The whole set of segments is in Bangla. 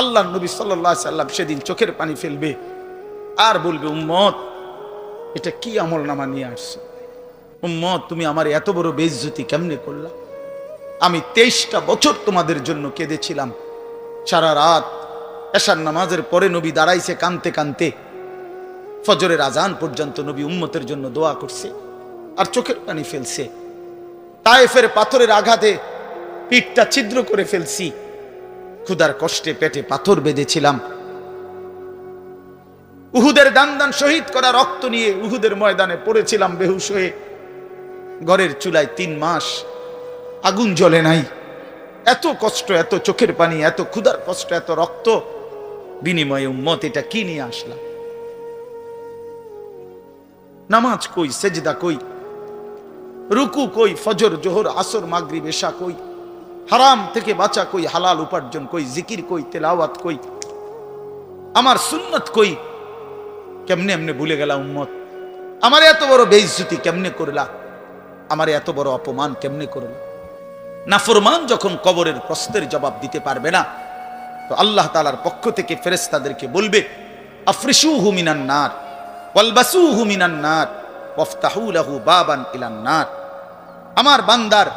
আল্লাহ নবী সাল্লাল্লাহু আলাইহি সাল্লাম সেদিন চোখের পানি ফেলবে আর বলবে, উম্মত এটা কি আমল নামা নিয়ে আসছে? উম্মত তুমি আমার এত বড় বেইজ্জতি কেমনে করলা? আমি 23টা বছর তোমাদের জন্য কেঁদেছিলাম। সারা রাত এশার নামাজের পরে নবী দাঁড়াইছে কানতে কানতে, ফজরের আজান পর্যন্ত নবী উম্মতের জন্য দোয়া করছে আর চোখের পানি ফেলছে। তায়েফের পাথরের আঘাতে পিঠটা ছিদ্র করে ফেলছি, ক্ষুধার কষ্টে পেটে পাথর বেঁধেছিলাম। উহুদের দান দান শহীদ করা রক্ত নিয়ে উহুদের ময়দানে পড়েছিলাম বেহুশ হয়ে। ঘরের চুলায় 3 মাস আগুন জ্বলে নাই। এত কষ্ট, এত চোখের পানি, এত ক্ষুধার কষ্ট, এত রক্ত, বিনিময়ে উম্মত এটা কি নিয়ে আসলাম? নামাজ কই, সেজদা কই, রুকু কই, ফজর জোহর আসর মাগরিব এশা কই, হারাম থেকে বাঁচা কই, হালাল উপার্জন কই, জিকির কই, তেলাওয়াত কই, আমার সুন্নত কই? কেমনে এমনে ভুলে গেলা উম্মত? আমার এত বড় বেইজ্জতি কেমনে করলা? আমার এত বড় অপমান কেমনে করলা? নাফরমান যখন কবরের প্রশ্নের জবাব দিতে পারবে না, তো আল্লাহ তাআলার পক্ষ থেকে ফেরেশতাদেরকে বলবে, আফরিশুহু মিনান নার ওয়ালবাসুহু মিনান নার ওয়াফতাহু লাহু বাবান ইলান নার। আমার বান্দার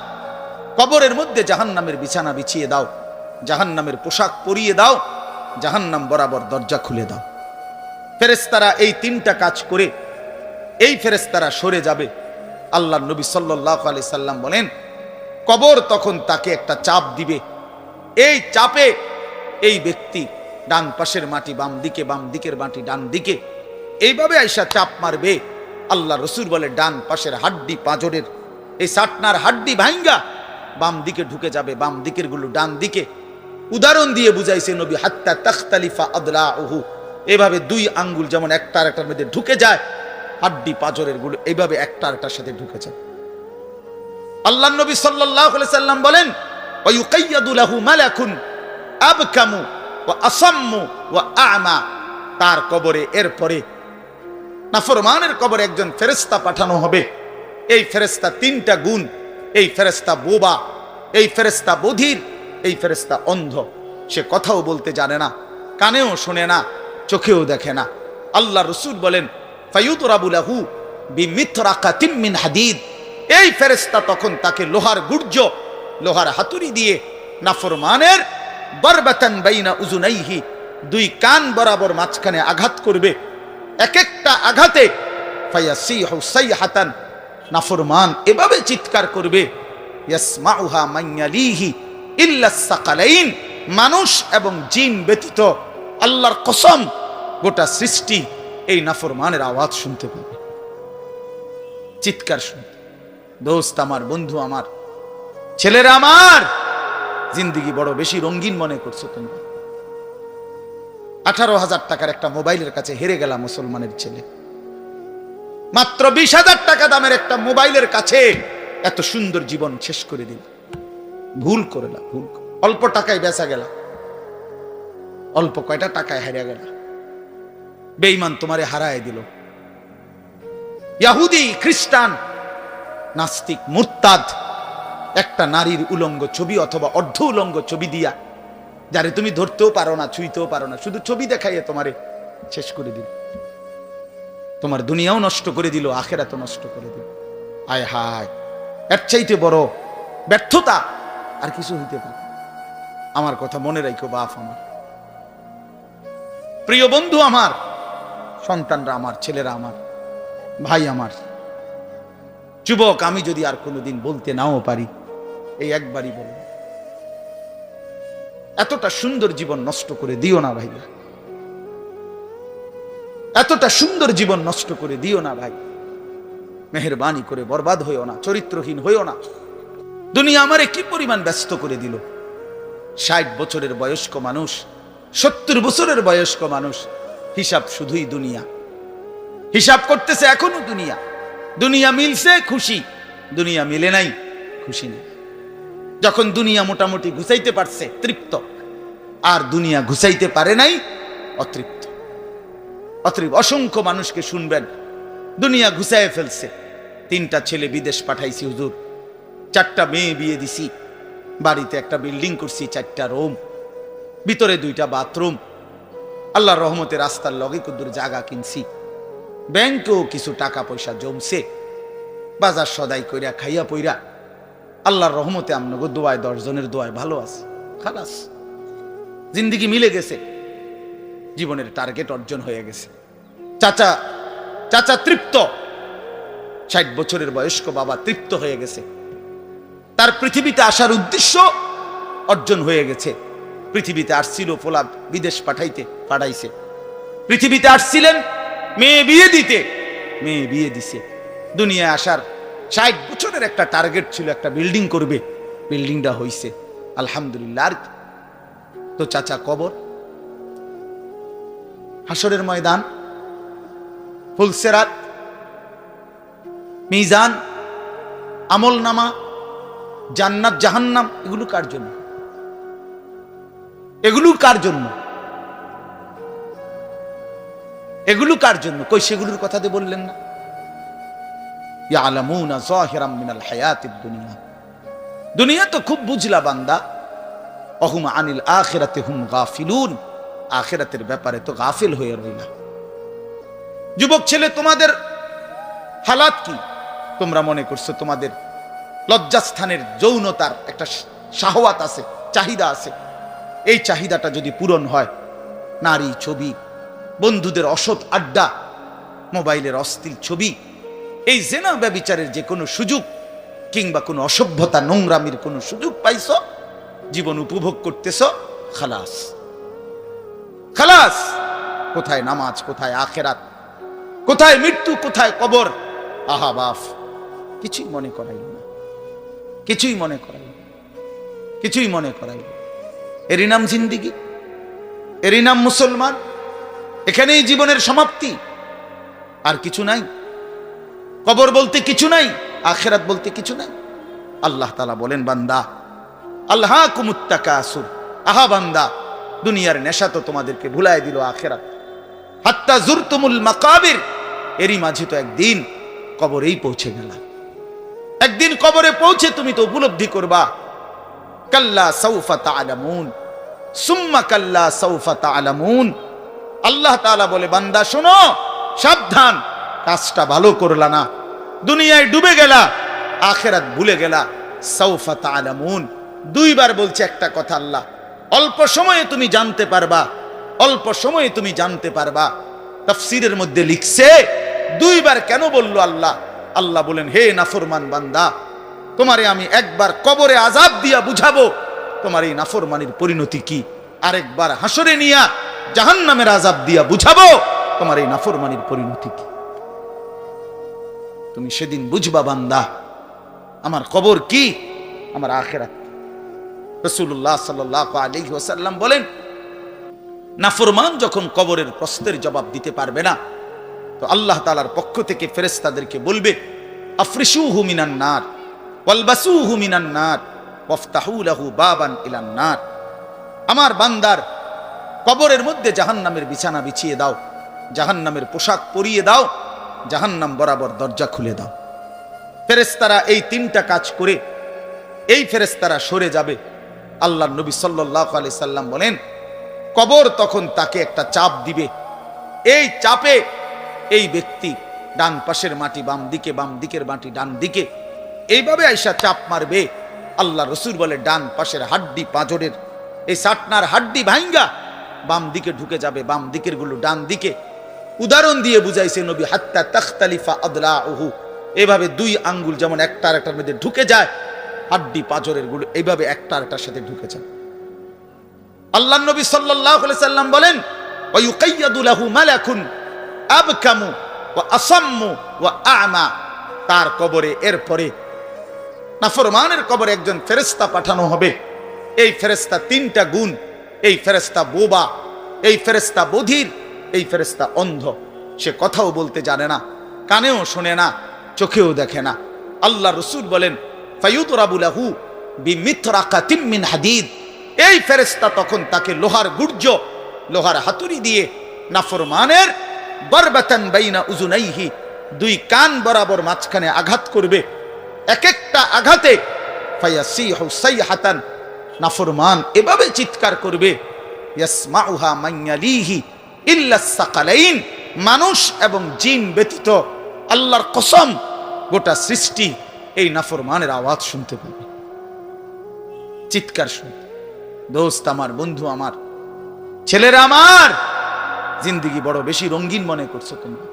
কবরের মধ্যে জাহান্নামের বিছানা বিছিয়ে দাও, জাহান্নামের পোশাক পরিয়ে দাও, জাহান্নাম বরাবর দরজা খুলে দাও। ফেরেশতারা এই 3টা কাজ করে এই ফেরেশতারা সরে যাবে। আল্লাহর নবী সাল্লাল্লাহু আলাইহি সাল্লাম বলেন, কবর তখন তাকে একটা চাপ দিবে। এই চাপে এই ব্যক্তি ডান পাশের মাটি বাম দিকে, বাম দিকের মাটি ডান দিকে, এইভাবে আইসা চাপ মারবে। আল্লাহ রসুল বলে, ডান পাশের হাড্ডি পাঁজরের এই সাটনার হাড্ডি ভাঙ্গা বাম দিকে ঢুকে যাবে, বাম দিকের গুলো ডান দিকে। উদাহরণ দিয়ে বুঝাইছে নবী, হাত্তা তাখতালিফা আদলাউহু, এভাবে 2 আঙ্গুল যেমন একটা আরেকটার মধ্যে ঢুকে যায়, হাড্ডি পাঁজরের গুলো এইভাবে একটা আরেকটার সাথে ঢুকে যায়। আল্লাহ নবী সাল্লাল্লাহু আলাইহি সাল্লাম বলেন, ওয়া ইউকাইয়াদু লাহু মালাকুন আবকামু ওয়া আসাম্মু ওয়া আ'মা। তার কবরে এরপরে নাফরমানের কবরে একজন ফেরেশতা পাঠানো হবে। এই ফেরেশতা 3টা গুণ, এই ফেরেশতা বোবা, এই ফেরেশতা বধির, এই ফেরেশতা অন্ধ। সে কথাও বলতে জানে না, কানেও শোনে না, চোখেও দেখে না। আল্লাহ রাসূল বলেন, ফায়ুদরাবু লাহু বিমিতরাকাতিম মিন হাদিদ। এই ফেরেশতা তখন তাকে লোহার গুর্জ, লোহার হাতুড়ি দিয়ে নাফরমানের বরবাতান বাইনা উযুনাইহি, 2 কান বরাবর মাঝখানে আঘাত করবে। এক একটা আঘাতে ফায়াসিহু সাইহাতান, নাফরমান এভাবে চিৎকার করবে, ইয়াসমাউহা মান ইয়ালিহি ইল্লা সাকালাইন, মানুষ এবং জিন ব্যতীত আল্লাহর কসম গোটা সৃষ্টি এই নাফরমানের আওয়াজ শুনতে পাবে, চিৎকার শুনতে। দোস্ত আমার, বন্ধু আমার, ছেলেরা আমার, জিন্দেগি বড় বেশি রঙিন মনে করছো তুমি। 18,000 টাকার একটা মোবাইলের কাছে হেরে গেল মুসলমানের ছেলে। মাত্র 20,000 টাকা দামের একটা মোবাইলের কাছে এত সুন্দর জীবন শেষ করে দিল। ভুল করলা, ভুল। অল্প টাকায় বেচা গেল, অল্প কয়টা টাকায় হারিয়ে গেল। বেঈমান তোমারে হারায় দিল। ইহুদি, খ্রিস্টান, নাস্তিক, মুরতাদ একটা নারীর উলঙ্গ ছবি অথবা অর্ধ উলঙ্গ ছবি দিয়া, যারে তুমি ধরতেও পারো না, ছুঁইতেও পারো না, শুধু ছবি দেখাইয়ে তোমারে শেষ করে দিল। তোমার দুনিয়াও নষ্ট করে দিল, আখিরাতও নষ্ট করে দিল। আয় হায়, এর চাইতে বড় ব্যর্থতা আর কিছু হইতে পারে? আমার কথা মনে রাখো বাপ আমার, প্রিয় বন্ধু আমার, সন্তানরা আমার, ছেলেরা আমার, ভাই আমার, যুবক, আমি যদি আর কোনোদিন বলতে নাও পারি, এই একবারই বলব, এতটা সুন্দর জীবন নষ্ট করে দিও না ভাইয়া, এতটা সুন্দর জীবন নষ্ট করে দিও না ভাই। মেহেরবানি করে বরবাদ হইও না, চরিত্রহীন হইও না। দুনিয়া আমারে কি পরিমাণ ব্যস্ত করে দিল। 60 বছরের বয়স্ক মানুষ, 70 বছরের বয়স্ক মানুষ, হিসাব শুধুই দুনিয়া, হিসাব করতেছে এখনো দুনিয়া। দুনিয়া মিলছে খুশি, দুনিয়া মিলে নাই খুশি নেই। যখন দুনিয়া মোটামুটি ঘুষাইতে পারছে তৃপ্ত, আর দুনিয়া ঘুষাইতে পারে নাই অতৃপ্ত। অতৃপ্ত অসংখ্য মানুষকে শুনবেন, দুনিয়া ঘুষায় ফেলছে। 3টা ছেলে বিদেশ পাঠাইছি হুজুর, 4টা মেয়ে বিয়ে দিছি, বাড়িতে একটা বিল্ডিং করছি, 4টা রুম, ভিতরে 2টা বাথরুম, আল্লাহর রহমতে রাস্তার লগে কুদ্দুর জায়গা কিনছি, ব্যাংকেও কিছু টাকা পয়সা জমছে, বাজার সদাই কইরা খাইয়া পইরা আল্লাহর রহমতে আমনগো দোয়ায় 10 জনের দোয়ায় ভালো আছে, খালাস জিন্দেগি মিলে গেছে, জীবনের টার্গেট অর্জন হয়ে গেছে। চাচা চাচা তৃপ্ত, 60 বছরের বয়স্ক বাবা তৃপ্ত হয়ে গেছে, তার পৃথিবীতে আসার উদ্দেশ্য অর্জন হয়ে গেছে। পৃথিবীতে আসছিল ফোলা বিদেশ পাঠাইছে, পৃথিবীতে আসছিলেন মেয়ে বিয়ে দিতে, মেয়ে বিয়ে দিছে। দুনিয়ায় আসার 60 বছরের একটা টার্গেট ছিল, একটা বিল্ডিং করবে, বিল্ডিংটা হইছে আলহামদুলিল্লাহ। আর তো চাচা কবর, হাসরের ময়দান, ফুলসেরাত, মিজান, আমল নামা, জান্নাত জাহান্নাম, এগুলো কার জন্য? এগুলো কার জন্য? এগুলো কার জন্য? কই সেগুলোর কথা দিয়ে বললেন না? ইয়ালামুনা যাহিরাম মিনাল হায়াতিদ দুনিয়া, দুনিয়া তো খুব বুঝলা বান্দা, অহুম আনিল আখিরাতি হুম গাফিলুন, আখিরাতের ব্যাপারে তো গাফিল হয়ে রইলা। যুবক ছেলে, তোমাদের হালাত কি? তোমরা মনে করছো তোমাদের লজ্জাস্থানের যৌনতার একটা শাহওয়াত আছে, চাহিদা আছে, এই চাহিদাটা যদি পূরণ হয়, নারী, ছবি, বন্ধুদের অসৎ আড্ডা, মোবাইলের অশ্লীল ছবি, এই জেনা ব্যভিচারের যে কোনো সুযোগ কিংবা কোনো অসভ্যতা নোংরামির কোনো সুযোগ পাইছো, জীবন উপভোগ করতেছ, খালাস খালাস। কোথায় নামাজ, কোথায় আখেরাত, কোথায় মৃত্যু, কোথায় কবর? আহা বাফ, কিছুই মনে করাইল না, কিছুই মনে করাইল, কিছুই মনে করাইল। এরই নাম জিন্দিগি, এরই নাম মুসলমান। এখানেই জীবনের সমাপ্তি, আর কিছু নাই। কবর বলতে কিছু নাই, আখিরাত বলতে কিছু নাই। আল্লাহ তাআলা বলেন, বান্দা আল্লাহাকুমুত তাকাসুর, আহা বান্দা, দুনিয়ার নেশা তো তোমাদেরকে ভুলায় দিল আখিরাত। হাত্তা জুরতুমুল মাকাবির, এরই মাঝে তো একদিন কবরেই পৌঁছে গেলা। একদিন কবরে পৌঁছে তুমি তো উপলব্ধি করবা, কাল্লা সাউফা তা'লামুন সুম্মা কাল্লা সাউফা তা'লামুন। আল্লাহ তাআলা বলে, বান্দা শোনো, সাবধান, কাজটা ভালো করলা না, দুনিয়ায় ডুবে গেলা, আখিরাত ভুলে গেলা। সাউফা তা'লামুন, 2 বার বলছে একটা কথা আল্লাহ, অল্প সময়ে তুমি জানতে পারবা, অল্প সময়ে তুমি জানতে পারবা। তাফসীরের মধ্যে লিখছে 2 বার কেন বলল আল্লাহ? আল্লাহ বলেন, হে নাফরমান বান্দা, তোমারে আমি একবার কবরে আযাব দিয়া বুঝাবো তোমার এই নাফরমানির পরিণতি কি, আরেকবার হাসরে নিয়া জাহান্নামের আযাব দিয়া বুঝাবো তোমার এই নাফরমানির পরিণতি কি। তুমি সেদিন বুঝবা বান্দা, আমার কবর কি, আমার আখিরাত। রাসূলুল্লাহ সাল্লাল্লাহু আলাইহি ওয়াসাল্লাম বলেন, নাফরমান যখন কবরের প্রশ্নের জবাব দিতে পারবে না, তো আল্লাহ তাআলার পক্ষ থেকে ফেরেশতাদেরকে বলবে, আফরিশুহু মিনান নার ওয়ালবাসুহু মিনান নার ওয়াফতাহু লাহু বাবান ইলান নার। আমার বান্দার কবরের মধ্যে জাহান্নামের বিছানা বিছিয়ে দাও, জাহান্নামের পোশাক পরিয়ে দাও, জাহান্নাম বরাবর দরজা খুলে দাও। ফেরেশতারা এই 3টা কাজ করে এই ফেরেশতারা সরে যাবে। আল্লাহর নবী সাল্লাল্লাহু আলাইহি সাল্লাম বলেন, কবর তখন তাকে একটা চাপ দিবে, এই চাপে এই ব্যক্তি ডান পাশের মাটি বাম দিকে, বাম দিকের মাটি ডান দিকে, এইভাবে আইসা চাপ মারবে। আল্লাহ রাসূল বলে, ডান পাশের হাড্ডি পাঁজরের এই সাটনার হাড্ডি ভাঙ্গা বাম দিকে ঢুকে যাবে, বাম দিকের গুলো ডান দিকে। উদাহরণ দিয়ে বুঝাইছে নবী, হাত্তা তাখতালিফা আদলাউহু, এভাবে 2 আঙ্গুল যেমন একটা আরেকটার মধ্যে ঢুকে যায়, হাড্ডি পাঁজরের গুলো এইভাবে একটা আরেকটার সাথে ঢুকে যায়। আল্লাহ নবী সাল্লাল্লাহু আলাইহি সাল্লাম বলেন, ওয়া ইউকাইয়াদু লাহু মালাকুন আবকামু ওয়া আসাম্মু ওয়া আ'মা। তার কবরে এরপরে নাফরমানের কবরে একজন ফেরেশতা পাঠানো হবে। এই ফেরেশতা 3টা গুণ, এই ফেরেশতা বোবা, এই ফেরেশতা বধির, এই ফেরেশতা অন্ধ। সে কথাও বলতে জানে না, কানেও শোনে না, চোখেও দেখে না। আল্লাহ রাসূল বলেন, ফায়ুদরাবু লাহু বিমিতরাকাতিম মিন হাদিদ। এই ফেরেশতা তখন তাকে লোহার গুর্জ, লোহার হাতুড়ি দিয়ে নাফরমানের বারবাতান বাইনা উযুনাইহি, 2 কান বরাবর মাঝখানে আঘাত করবে। এক একটা আঘাতে ফায়াসিহু সাইহাতান, নাফরমান এভাবে চিৎকার করবে, ইয়াসমাউহা মান ইয়ালিহি ইল্লা সাকালাইন, মানুষ এবং জিন ব্যতীত আল্লাহর কসম গোটা সৃষ্টি এই নাফরমানের আওয়াজ শুনতে পাবে, চিৎকার শুনতে। দোস্ত আমার, বন্ধু আমার, ছেলেরা আমার, জিন্দেগি বড় বেশি রঙিন মনে করছো তোমরা।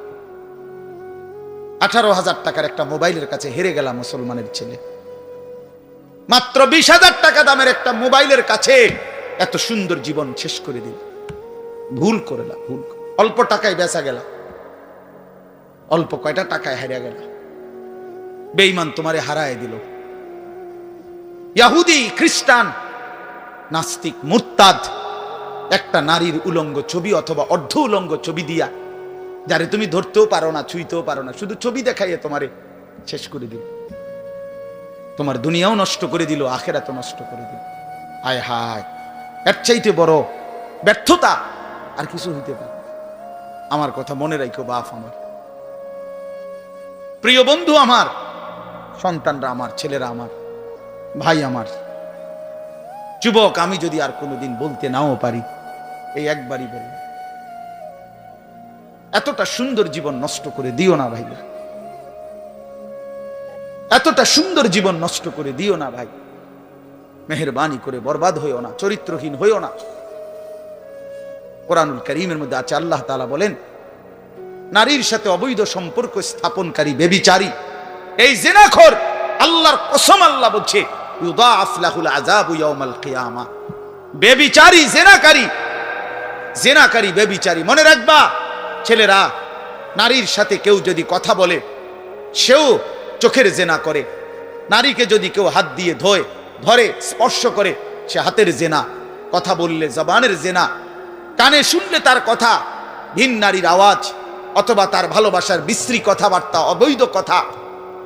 18,000 টাকার একটা মোবাইলের কাছে হেরে গেলাম মুসলমানের ছেলে। মাত্র 20,000 টাকা দামের একটা মোবাইলের কাছে এত সুন্দর জীবন শেষ করে দিল। ভুল করলাম, ভুল। অল্প টাকায় বেচা গেল, অল্প কয়টা টাকায় হারিয়ে গেল। বেঈমান তোমারে হারায় দিল। ইহুদি, খ্রিস্টান, নাস্তিক, মুরতাদ একটা নারীর উলঙ্গ ছবি অথবা অর্ধ উলঙ্গ ছবি দিয়া, যারে তুমি ধরতেও পারো না, ছুঁইতেও পারো না, শুধু ছবি দেখাইয়ে তোমারে শেষ করে দিল। তোমার দুনিয়াও নষ্ট করে দিল, আখেরাতও নষ্ট করে দিল। আয় হায়, এর চাইতে বড় ব্যর্থতা আর কিছু হইতে পারে? আমার কথা মনে রাখো বাপ আমার, প্রিয় বন্ধু আমার, সন্তানরা আমার, ছেলেরা আমার, ভাই আমার, যুবক, আমি যদি আর কোনোদিন বলতে নাও পারি, এই একবারই বলব, এতটা সুন্দর জীবন নষ্ট করে দিও না ভাইরা, এতটা সুন্দর জীবন নষ্ট করে দিও না ভাই। মেহেরবানি করে বরবাদ হইও না, চরিত্রহীন হইও না। কোরআনুল কারীমের মধ্যে আছে, আল্লাহ তাআলা বলেন, নারীর সাথে অবৈধ সম্পর্ক স্থাপনকারী ব্যভিচারী, এই জিনাখোর, আল্লাহর কসম আল্লাহ বলছে, ইউদাআফ লাহুল আযাবু ইয়াউমাল কিয়ামা। ব্যভিচারী, জিনাকারী, ব্যভিচারী। মনে রাখবা ছেলেরা, নারীর সাথে কেউ যদি কথা বলে, সেও চোখের জেনা করে। নারীকে যদি কেউ হাত দিয়ে ধরে, স্পর্শ করে, সে হাতের জেনা। কথা বললে জবানের জেনা। কানে শুনলে তার কথা, ভিন নারীর আওয়াজ অথবা তার ভালোবাসার বিশ্রী কথাবার্তা, অবৈধ কথা,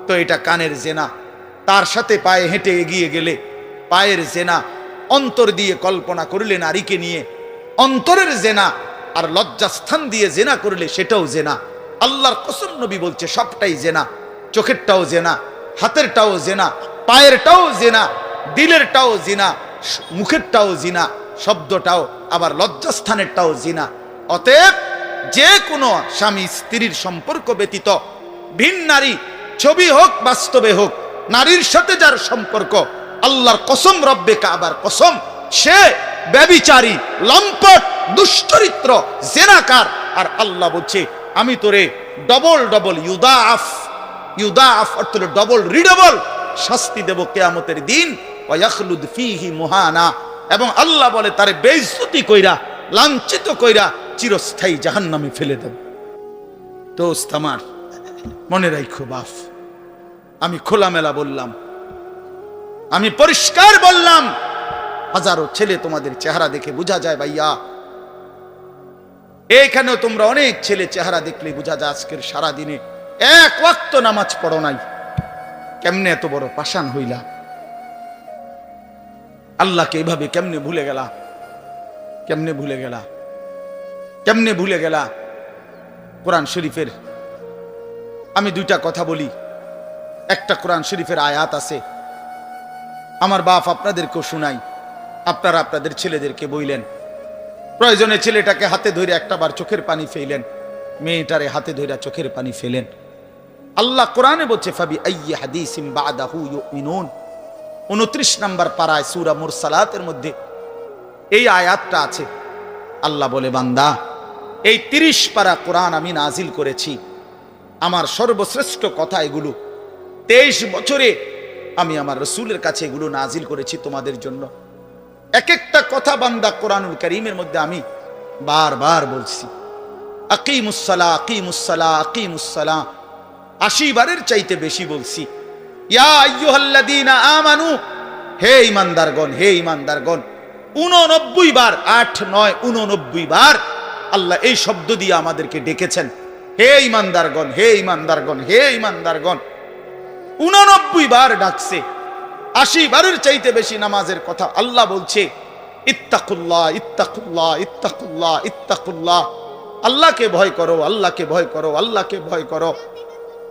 তো এটা কানের জেনা। তার সাথে পায়ে হেঁটে এগিয়ে গেলে পায়ের জেনা। অন্তর দিয়ে কল্পনা করলে নারীকে নিয়ে, অন্তরের জেনা। আর লজ্জাস্থান দিয়ে জেনা করলে সেটাও জেনা। আল্লাহর কসম, নবী বলছে সবটাই জেনা। চোখেরটাও জেনা, হাতেরটাও জেনা, পায়েরটাও জেনা, দিলেরটাও জিনা, মুখেরটাও জিনা, শব্দটাও, আবার লজ্জাস্থানেরটাও জিনা। অতএব যে কোনো স্বামী স্ত্রীর সম্পর্ক ব্যতীত ভিন নারী, ছবি হোক বাস্তবে হোক, নারীর সাথে যার সম্পর্ক, আল্লাহর কসম, রব্বে কাবার কসম, সে ব্যভিচারী, লম্পট, দুশ্চরিত্র, জেনাকার। আর আল্লাহ বলছে, আমি তোরে ডবল ইউদাআফ অর্থ হলো ডবল, রিডবল শাস্তি দেব কিয়ামতের দিন। ওয়ায়াখলুদ ফীহি মুহানা, এবং আল্লাহ বলে তারে বেইজ্জতি কইরা, লাঞ্ছিত কইরা চিরস্থায়ী জাহান্নামে ফেলে দেব। দোস্ত আমার, মনে রাখো বাপ, আমি খোলামেলা বললাম, আমি পরিষ্কার বললাম। হাজারো ছেলে তোমাদের চেহারা দেখে বোঝা যায় ভাইয়া। এইখানেও তোমরা অনেক ছেলে চেহারা দেখলে বোঝা যায় আজকের সারা দিনে এক ওয়াক্ত নামাজ পড়ো নাই। কেমনে এত বড় পাষাণ হইলা? আল্লাহকে এভাবে কেমনে ভুলে গেলা? কেমনে ভুলে গেলা? কেমনে ভুলে গেলা? কোরআন শরীফের আমি দুইটা কথা বলি। একটা কোরআন শরীফের আয়াত আছে, আমার বাপ আপনাদেরকেও শুনাই, আপনারা আপনাদের ছেলেদেরকে বইলেন। প্রয়োজনে ছেলেটাকে হাতে ধরে একটাবার চোখের পানি ফেলেন, মেয়েটারে হাতে ধরে চোখের পানি ফেলেন। আল্লাহ কোরআনে বলছে, ফাবি আইয়ি হাদিসিম বাদাহু ইউমিনুন। 29 নম্বর পারায় সূরা মুরসালাতের মধ্যে এই আয়াতটা আছে। আল্লাহ বলে, বান্দা, এই 30 পারা কোরআন আমি নাজিল করেছি, আমার সর্বশ্রেষ্ঠ কথা এগুলো। 23 বছরে আমি আমার রাসূলের কাছে এগুলো নাজিল করেছি তোমাদের জন্য। এক একটা কথা বান্দা কোরআনুল কারীমের মধ্যে আমি বারবার বলছি, আকিমুস সালাহ, আকিমুস সালাহ, আকিমুস সালাহ। 80 বারের চাইতে বেশি বলছি। ইয়া আইয়ুহাল্লাযীনা আমানু, হে ঈমানদারগণ, হে ঈমানদারগণ। 89 বার, 8, 9, 89 বার আল্লাহ এই শব্দ দিয়ে আমাদেরকে ডেকেছেন, হে ঈমানদারগণ, হে ঈমানদারগণ, হে ঈমানদারগণ। 89 বার ডাকছে। 80 বারের চাইতে বেশি নামাজের কথা আল্লাহ বলছে, ইত্তাকুল্লাহ, ইত্তাকুল্লাহ, ইত্তাকুল্লাহ, ইত্তাকুল্লাহ। আল্লাহকে ভয় করো, আল্লাহকে ভয় করো, আল্লাহকে ভয় করো।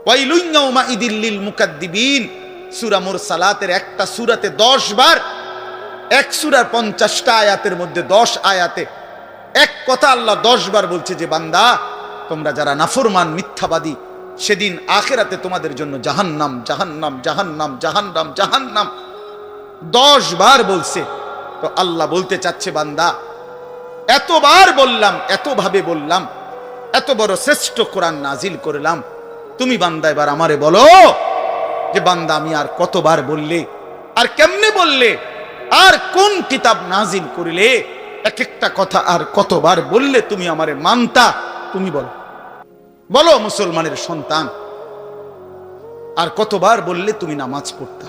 ওয়াইলুন ইয়াউমাইদিল লিল মুকাদ্দিবিন। সূরা মুরসালাতের একটা সূরাতে 10 বার, এক সূরার 50টা আয়াতের মধ্যে 10 আয়াতে এক কথা আল্লাহ 10 বার বলছে যে বান্দা তোমরা যারা নাফরমান মিথ্যাবাদী, সেদিন আখিরাতে তোমাদের জন্য জাহান্নাম জাহান্নাম জাহান্নাম জাহান্নাম জাহান্নাম 10 বার বলছে। তো আল্লাহ বলতে চাচ্ছে বান্দা এতবার বললাম, এতভাবে বললাম, এত বড় শ্রেষ্ঠ কোরআন নাজিল করলাম, তুমি বান্দা এবার আমারে বলো যে বান্দা আমি আর কতবার বললে, আর কেমনে বললে, আর কোন কিতাব নাজিল করিলে, এক একটা কথা আর কতবার বললে তুমি আমারে মানতা, তুমি বলো। বলো মুসলমানের সন্তান, আর কতবার বললে তুমি নামাজ পড়তা?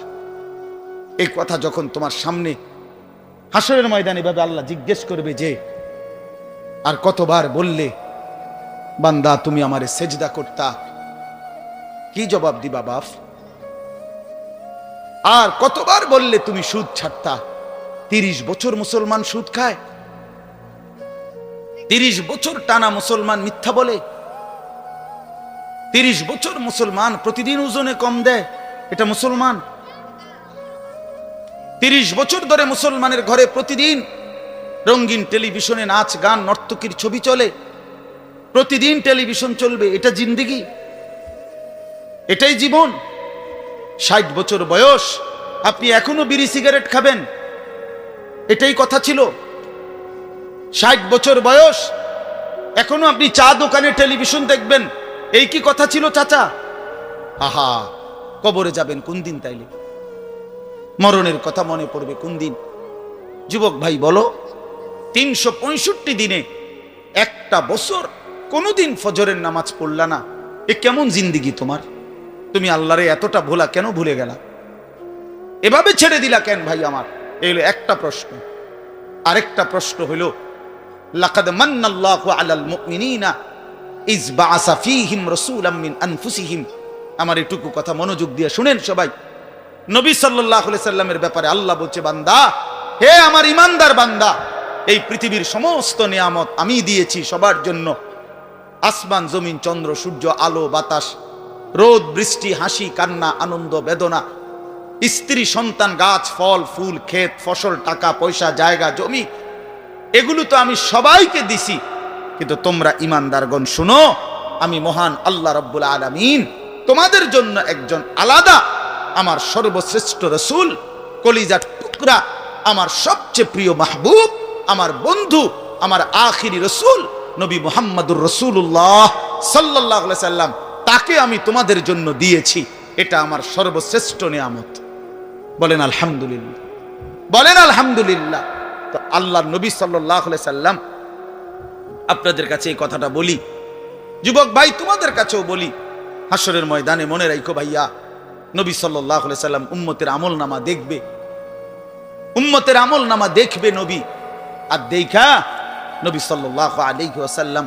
এই কথা যখন তোমার সামনে হাসরের ময়দানে ভাবে আল্লাহ জিজ্ঞেস করবে যে আর কতবার বললে বান্দা তুমি আমারে সেজদা করতা, কি জবাব দিবা বাপ? আর কতবার বললে তুমি সুদ ছাড়তা? 30 বছর মুসলমান সুদ খায়, 30 বছর টানা মুসলমান মিথ্যা বলে, 30 বছর মুসলমান প্রতিদিন ওজনে কম দেয়, এটা মুসলমান? 30 বছর ধরে মুসলমানের ঘরে প্রতিদিন রঙিন টেলিভিশনে নাচ গান নর্তকীর ছবি চলে, প্রতিদিন টেলিভিশন চলবে, এটা জিন্দেগি? এটাই জীবন? 60 বছর বয়স আপনি এখনো বিড়ি সিগারেট খাবেন, এটাই কথা ছিল? 60 বছর বয়স এখনো আপনি চা দোকানে টেলিভিশন দেখবেন, এই কি কথা ছিল চাচা? আহা, কবরে যাবেন কোন দিন? তাইলে মরণের কথা মনে পড়বে কোন দিন? যুবক ভাই বলো, 365 দিনে একটা বছর কোনদিন ফজরের নামাজ পড়লা না, এ কেমন জিন্দেগি তোমার? তুমি আল্লাহরে এতটা ভোলা কেন ভুলে গেলা? এভাবে ছেড়ে দিলা কেন ভাই আমার? এই হলো একটা প্রশ্ন। আরেকটা প্রশ্ন হলো লাকাদ মান্নাল্লাহু আলাল মুমিনিনা ইজ বাআসা ফীহিম রাসূলাম মিন আনফুসিহিম। আমার এটুকু কথা মনোযোগ দিয়ে শুনেন সবাই। নবী সাল্লাল্লাহু আলাইহি সাল্লামের ব্যাপারে আল্লাহ বলছে, বান্দা, হে আমার ইমানদার বান্দা, এই পৃথিবীর সমস্ত নিয়ামত আমি দিয়েছি সবার জন্য। আসমান জমিন চন্দ্র সূর্য আলো বাতাস, রোদ বৃষ্টি হাসি কান্না আনন্দ বেদনা, স্ত্রী সন্তান গাছ ফল ফুল ক্ষেত ফসল টাকা পয়সা জায়গা জমি, এগুলো তো আমি সবাইকে দিছি। কিন্তু তোমরা ইমানদারগণ শুনো, আমি মহান আল্লাহ রাব্বুল আলামিন তোমাদের জন্য একজন আলাদা আমার সর্বশ্রেষ্ঠ রাসূল, কলিজার টুকরা, আমার সবচেয়ে প্রিয় মাহবুব, আমার বন্ধু, আমার আখিরি রাসূল নবী মুহাম্মদুর রাসূলুল্লাহ সাল্লাল্লাহু আলাইহি সাল্লাম, তাকে আমি তোমাদের জন্য দিয়েছি। এটা আমার সর্বশ্রেষ্ঠ নিয়ামত। বলেন আলহামদুলিল্লাহ, বলেন আলহামদুলিল্লাহ। তো আল্লাহর নবী সাল্লাল্লাহু আলাইহি সাল্লাম, আপনাদের কাছে এই কথাটা বলি, যুবক ভাই তোমাদের কাছেও বলি, হাসরের ময়দানে মনে রাখো ভাইয়া, নবী সাল্লাল্লাহু আলাইহি সাল্লাম উম্মতের আমলনামা দেখবে, উম্মতের আমলনামা দেখবে নবী। আর দেখা নবী সাল্লাল্লাহু আলাইহি ওয়াসাল্লাম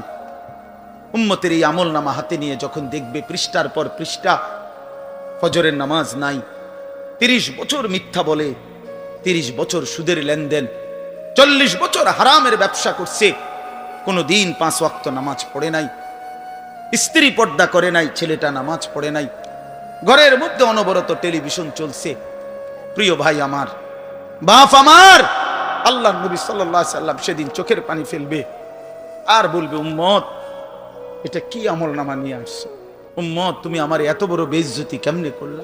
উম্মতের এই আমলনামা হাতে নিয়ে যখন দেখবে, পৃষ্ঠার পর পৃষ্ঠা ফজরের নামাজ নাই, 30 বছর মিথ্যা বলে, 30 বছর সুদের লেনদেন, 40 বছর হারামের ব্যবসা করছে, কোনোদিন 5 ওয়াক্ত নামাজ পড়ে নাই, স্ত্রী পর্দা করে নাই, ছেলেটা নামাজ পড়ে নাই, ঘরের মধ্যে অনবরত টেলিভিশন চলছে। প্রিয় ভাই আমার, বাপ আমার, আল্লাহ নবী সাল্লাল্লাহু আলাইহি সাল্লাম সেদিন চোখের পানি ফেলবে আর বলবে, উম্মত এটা কি আমলনামা নিয়ে আসছে? উম্মত তুমি আমার এত বড় বেইজ্জতি কেমনে করলা?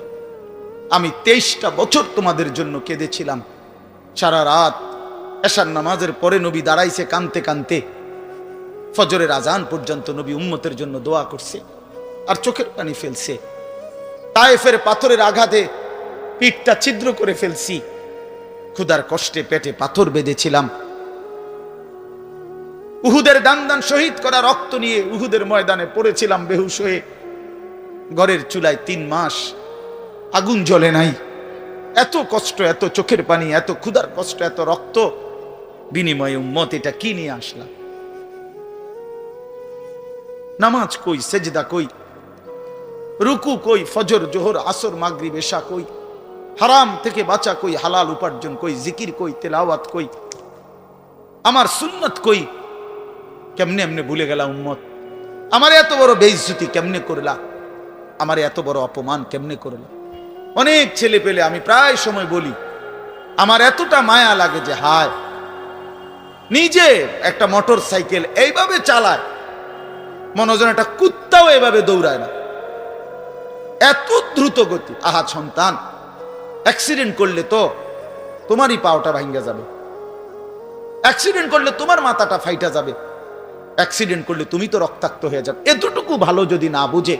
আমি 23টা বছর তোমাদের জন্য কেঁদেছিলাম, সারা রাত এশার নামাজের পরে নবী দাঁড়াইছে কানতে কানতে, ফজরের আজান পর্যন্ত নবী উম্মতের জন্য দোয়া করছে আর চোখের পানি ফেলছে। তায়েফের পাথরের আঘাতে পিঠটা ছিদ্র করে ফেলছি, ক্ষুধার কষ্টে পেটে পাথর বেঁধেছিলাম, উহুদের দান দান শহীদ করা রক্ত নিয়ে উহুদের ময়দানে পড়েছিলাম বেহুশ হয়ে, ঘরের চুলায় 3 মাস আগুন জ্বলে নাই। এত কষ্ট, এত চোখের পানি, এত ক্ষুধার কষ্ট, এত রক্ত, বিনিময়ে উম্মত এটা কি নিয়ে আসলাম? নামাজ কই, সেজদা কই, রুকু কই, ফজর জোহর আসর মাগরিব এশা কই, হারাম থেকে বাঁচা কই, হালাল উপার্জন কই, জিকির কই, তেলাওয়াত কই, আমার সুন্নত কই? কেমনে এমনে ভুলে গেলা উম্মত? আমার এত বড় বেইজ্জতি কেমনে করলা? আমার এত বড় অপমান কেমনে করলা? অনেক ছেলে পেলে আমি প্রায় সময় বলি, আমার এতটা মায়া লাগে যে হায়, নিজে একটা মোটর সাইকেল এইভাবে চালায়, মনে হয় একটা কুত্তাও এভাবে দৌড়ায় না, এত দ্রুত গতি। আহা সন্তান, অ্যাক্সিডেন্ট করলে তো তোমারই পাওটা ভাঙ্গা যাবে, অ্যাক্সিডেন্ট করলে তোমার মাথাটা ফাইটা যাবে, অ্যাক্সিডেন্ট করলে তুমি তো রক্তাক্ত হয়ে যাবে। এতটুকু ভালো যদি না বুঝে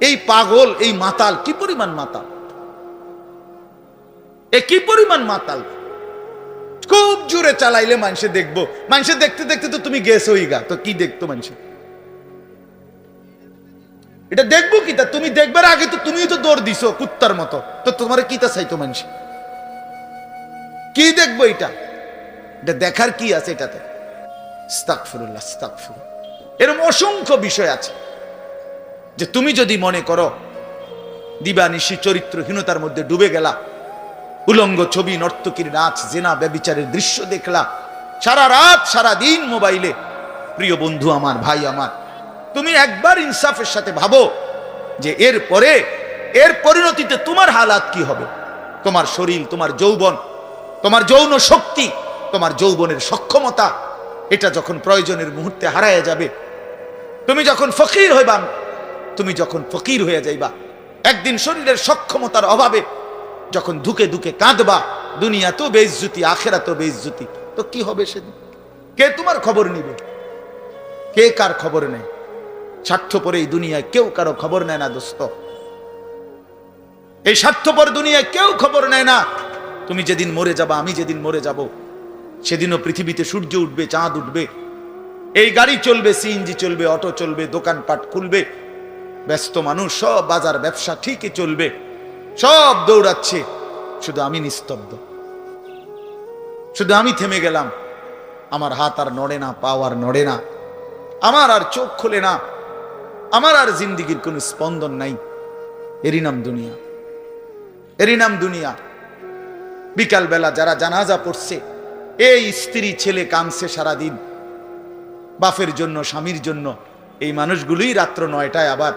এই পাগল, এই মাতাল কি পরিমাণ মাতাল, এ কি পরিমাণ মাতাল। খুব জোরে চালাইলে মানুষে দেখবো, মানুষে দেখতে দেখতে তো তুমি গেছো গা, তো কি দেখতো মানুষে, এটা দেখবো কি? তা তুমি দেখবার আগে তো তুমি তো দৌড় দিছো কুত্তার মতো, তো তোমার কি তা চাইতো মানুষ, কি দেখবো? এটা দেখার কি আছে এটাতে? আস্তাগফিরুল্লাহ, আস্তাগফিরুল্লাহ। এরকম অসংখ্য বিষয় আছে যে তুমি যদি মনে করো দিবানিশি চরিত্রহীনতার মধ্যে ডুবে গেলা, উলঙ্গ ছবি, নর্তকীর নাচ, জেনা, ব্যভিচারের দৃশ্য দেখলা সারা রাত সারা দিন মোবাইলে, প্রিয় বন্ধু আমার, ভাই আমার, তুমি একবার ইনসাফের সাথে ভাবো যে এর পরিণতিতে তোমার হালাত কি হবে। তোমার শরীর, তোমার যৌবন, তোমার যৌন শক্তি, তোমার যৌবনের সক্ষমতা, এটা যখন প্রয়োজনের মুহূর্তে হারায় যাবে, তুমি যখন ফকির হইবা, তুমি যখন ফকির হয়ে যাইবা, একদিন শরীরের সক্ষমতার অভাবে যখন ধুকে ধুকে কাঁদবা, দুনিয়া তো বেইজ্জতি, আখেরা তো বেইজ্জতি, তো কি হবে সেদিন? কে তোমার খবর নিবে? কে কার খবর নেয়? স্বার্থপর এই দুনিয়ায় কেউ কারো খবর নেয় না দোস্ত, এই স্বার্থপর দুনিয়ায় কেউ খবর নেয় না। তুমি যেদিন মরে যাবা, আমি যেদিন মরে যাব, সেদিনও পৃথিবীতে সূর্য উঠবে, চাঁদ উঠবে, এই গাড়ি চলবে, সিএনজি চলবে, অটো চলবে, দোকানপাট খুলবে, ব্যস্ত মানুষ সব বাজার ব্যবসা ঠিকই চলবে, সব দৌড়াচ্ছে, শুধু আমি নিস্তব্ধ, শুধু আমি থেমে গেলাম। আমার হাত আর নড়ে না, পা আর নড়ে না, আমার আর চোখ খোলে না, আমার আর জিন্দিগির কোনো স্পন্দন নাই। এরই নাম দুনিয়া, এরই নাম দুনিয়া। বিকাল বেলা যারা জানাজা পড়ছে, এই স্ত্রী ছেলে কাঁদছে সারাদিন বাপের জন্য, স্বামীর জন্য, এই মানুষগুলোই রাত্র 9টায় আবার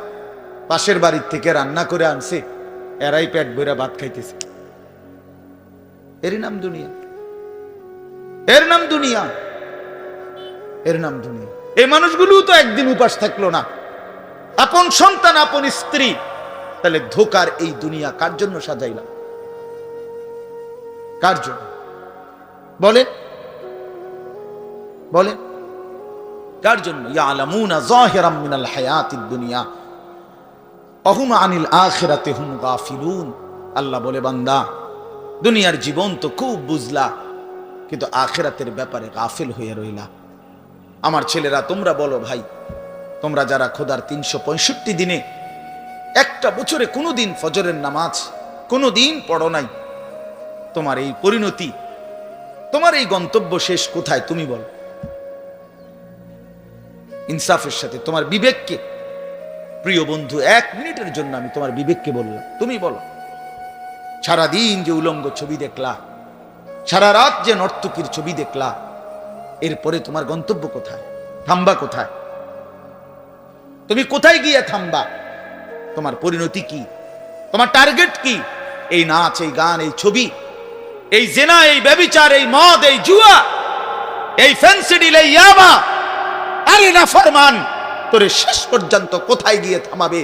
পাশের বাড়ির থেকে রান্না করে আনছে, এরাই পেট ভরে ভাত খাইতেছে। এরই নাম দুনিয়া, এর নাম দুনিয়া, এর নাম দুনিয়া। এই মানুষগুলো তো একদিন উপাস থাকলো না, আপন সন্তান, আপন স্ত্রী, তাহলে ধোকার এই দুনিয়া কার জন্য সাজাইলাম? কার জন্য বলে? বলে কার জন্য? ইয়ালামুনা যাহিরাম মিনাল হায়াতিদ দুনিয়া ওয়া হুম আনিল আখিরাতি হুম গাফিলুন। আল্লাহ বলে, বান্দা, দুনিয়ার জীবন তো খুব বুঝলা, কিন্তু আখিরাতের ব্যাপারে গাফিল হয়ে রইলা। আমার ছেলেরা, তোমরা বলো ভাই, তোমরা যারা খোদার 365 দিনে একটা বছরে কোনোদিন ফজরের নামাজ কোনোদিন পড়ো নাই, তোমার এই পরিণতি, তোমার এই গন্তব্য শেষ কোথায়? তুমি বলো ইনসাফের সাথে। তোমার বিবেককে, প্রিয় বন্ধু, 1 মিনিটের জন্য আমি তোমার বিবেককে বললাম, তুমি বলো, সারাদিন যে উলঙ্গ ছবি দেখলা, সারা রাত যে নর্তকীর ছবি দেখলা, এরপরে তোমার গন্তব্য কোথায়? থামবা কোথায়? তুমি কোথায় গিয়ে থামবা? তোমার পরিণতি কি? তোমার টার্গেট কি? এই নাচ, এই গান, এই ছবি, এই জেনা, এই ব্যভিচার, এই মদ, এই জুয়া, এই ফেন্সিডিল, এই ইয়াবা, আরে নাফরমান, তোরে শেষ পর্যন্ত কোথায় গিয়ে থামাবে?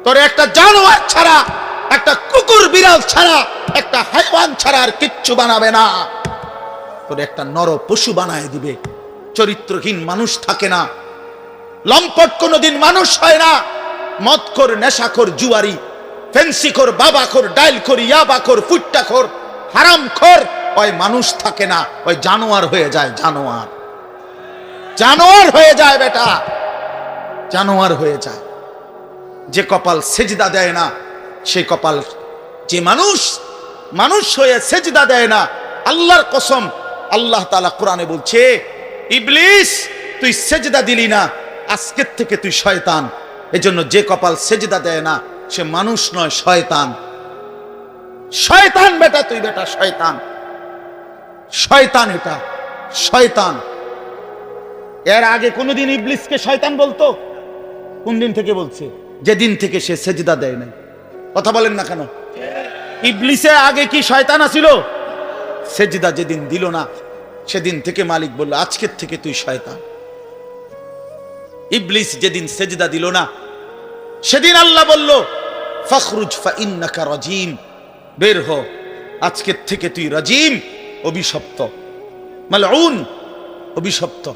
তোরে একটা জানোয়ার ছাড়া, একটা কুকুর বিড়াল ছাড়া, একটা হাইওয়ান ছাড়া আর কিচ্ছু বানাবে না। তোরে একটা নর পশু বানায় দিবে। চরিত্রহীন মানুষ থাকে না, লম্পট কোনোদিন মানুষ হয় না। মদখোর, নেশাখোর, জুয়ারি, ফেন্সিখোর, বাবাখোর, ডাইলখোর, ইয়াবাখোর, ফুট্টাখোর, হারামখোর, ওই মানুষ থাকে না, ওই জানোয়ার হয়ে যায়। জানোয়ার, জানোয়ার হয়ে যায় বেটা, জানোয়ার হয়ে যায়। যে কপাল সেজদা দেয় না, সে কপাল, যে মানুষ হয়ে সেজদা দেয় না, আল্লাহর কসম, আল্লাহ তাআলা কোরআনে বলছে, ইবলিস তুই সেজদা দিলি না, আজকের থেকে তুই শয়তান। এজন্য যে কপাল সেজদা দেয় না, সে মানুষ নয়, শয়তান। শয়তান বেটা, তুই বেটা শয়তান, শয়তান, এটা শয়তান। এর আগে কোনদিন ইবলিসকে শয়তান বলতো? কোন দিন থেকে বলছে? যেদিন থেকে সে সেজদা দেয় নাই। কথা বলেন না কেন? ইবলিসের আগে কি শয়তান আছিল? সেজদা যেদিন দিল না, সেদিন থেকে মালিক বলল, আজকের থেকে তুই শয়তান। ইবলিস যেদিন সেজদা দিল না, সেদিন আল্লাহ বলল, ফখরুজ ফাইন্নাকা রাজিম, বের হ, আজকের থেকে তুই রাজিম, অভিশপ্ত, মালউন, অভিশপ্ত,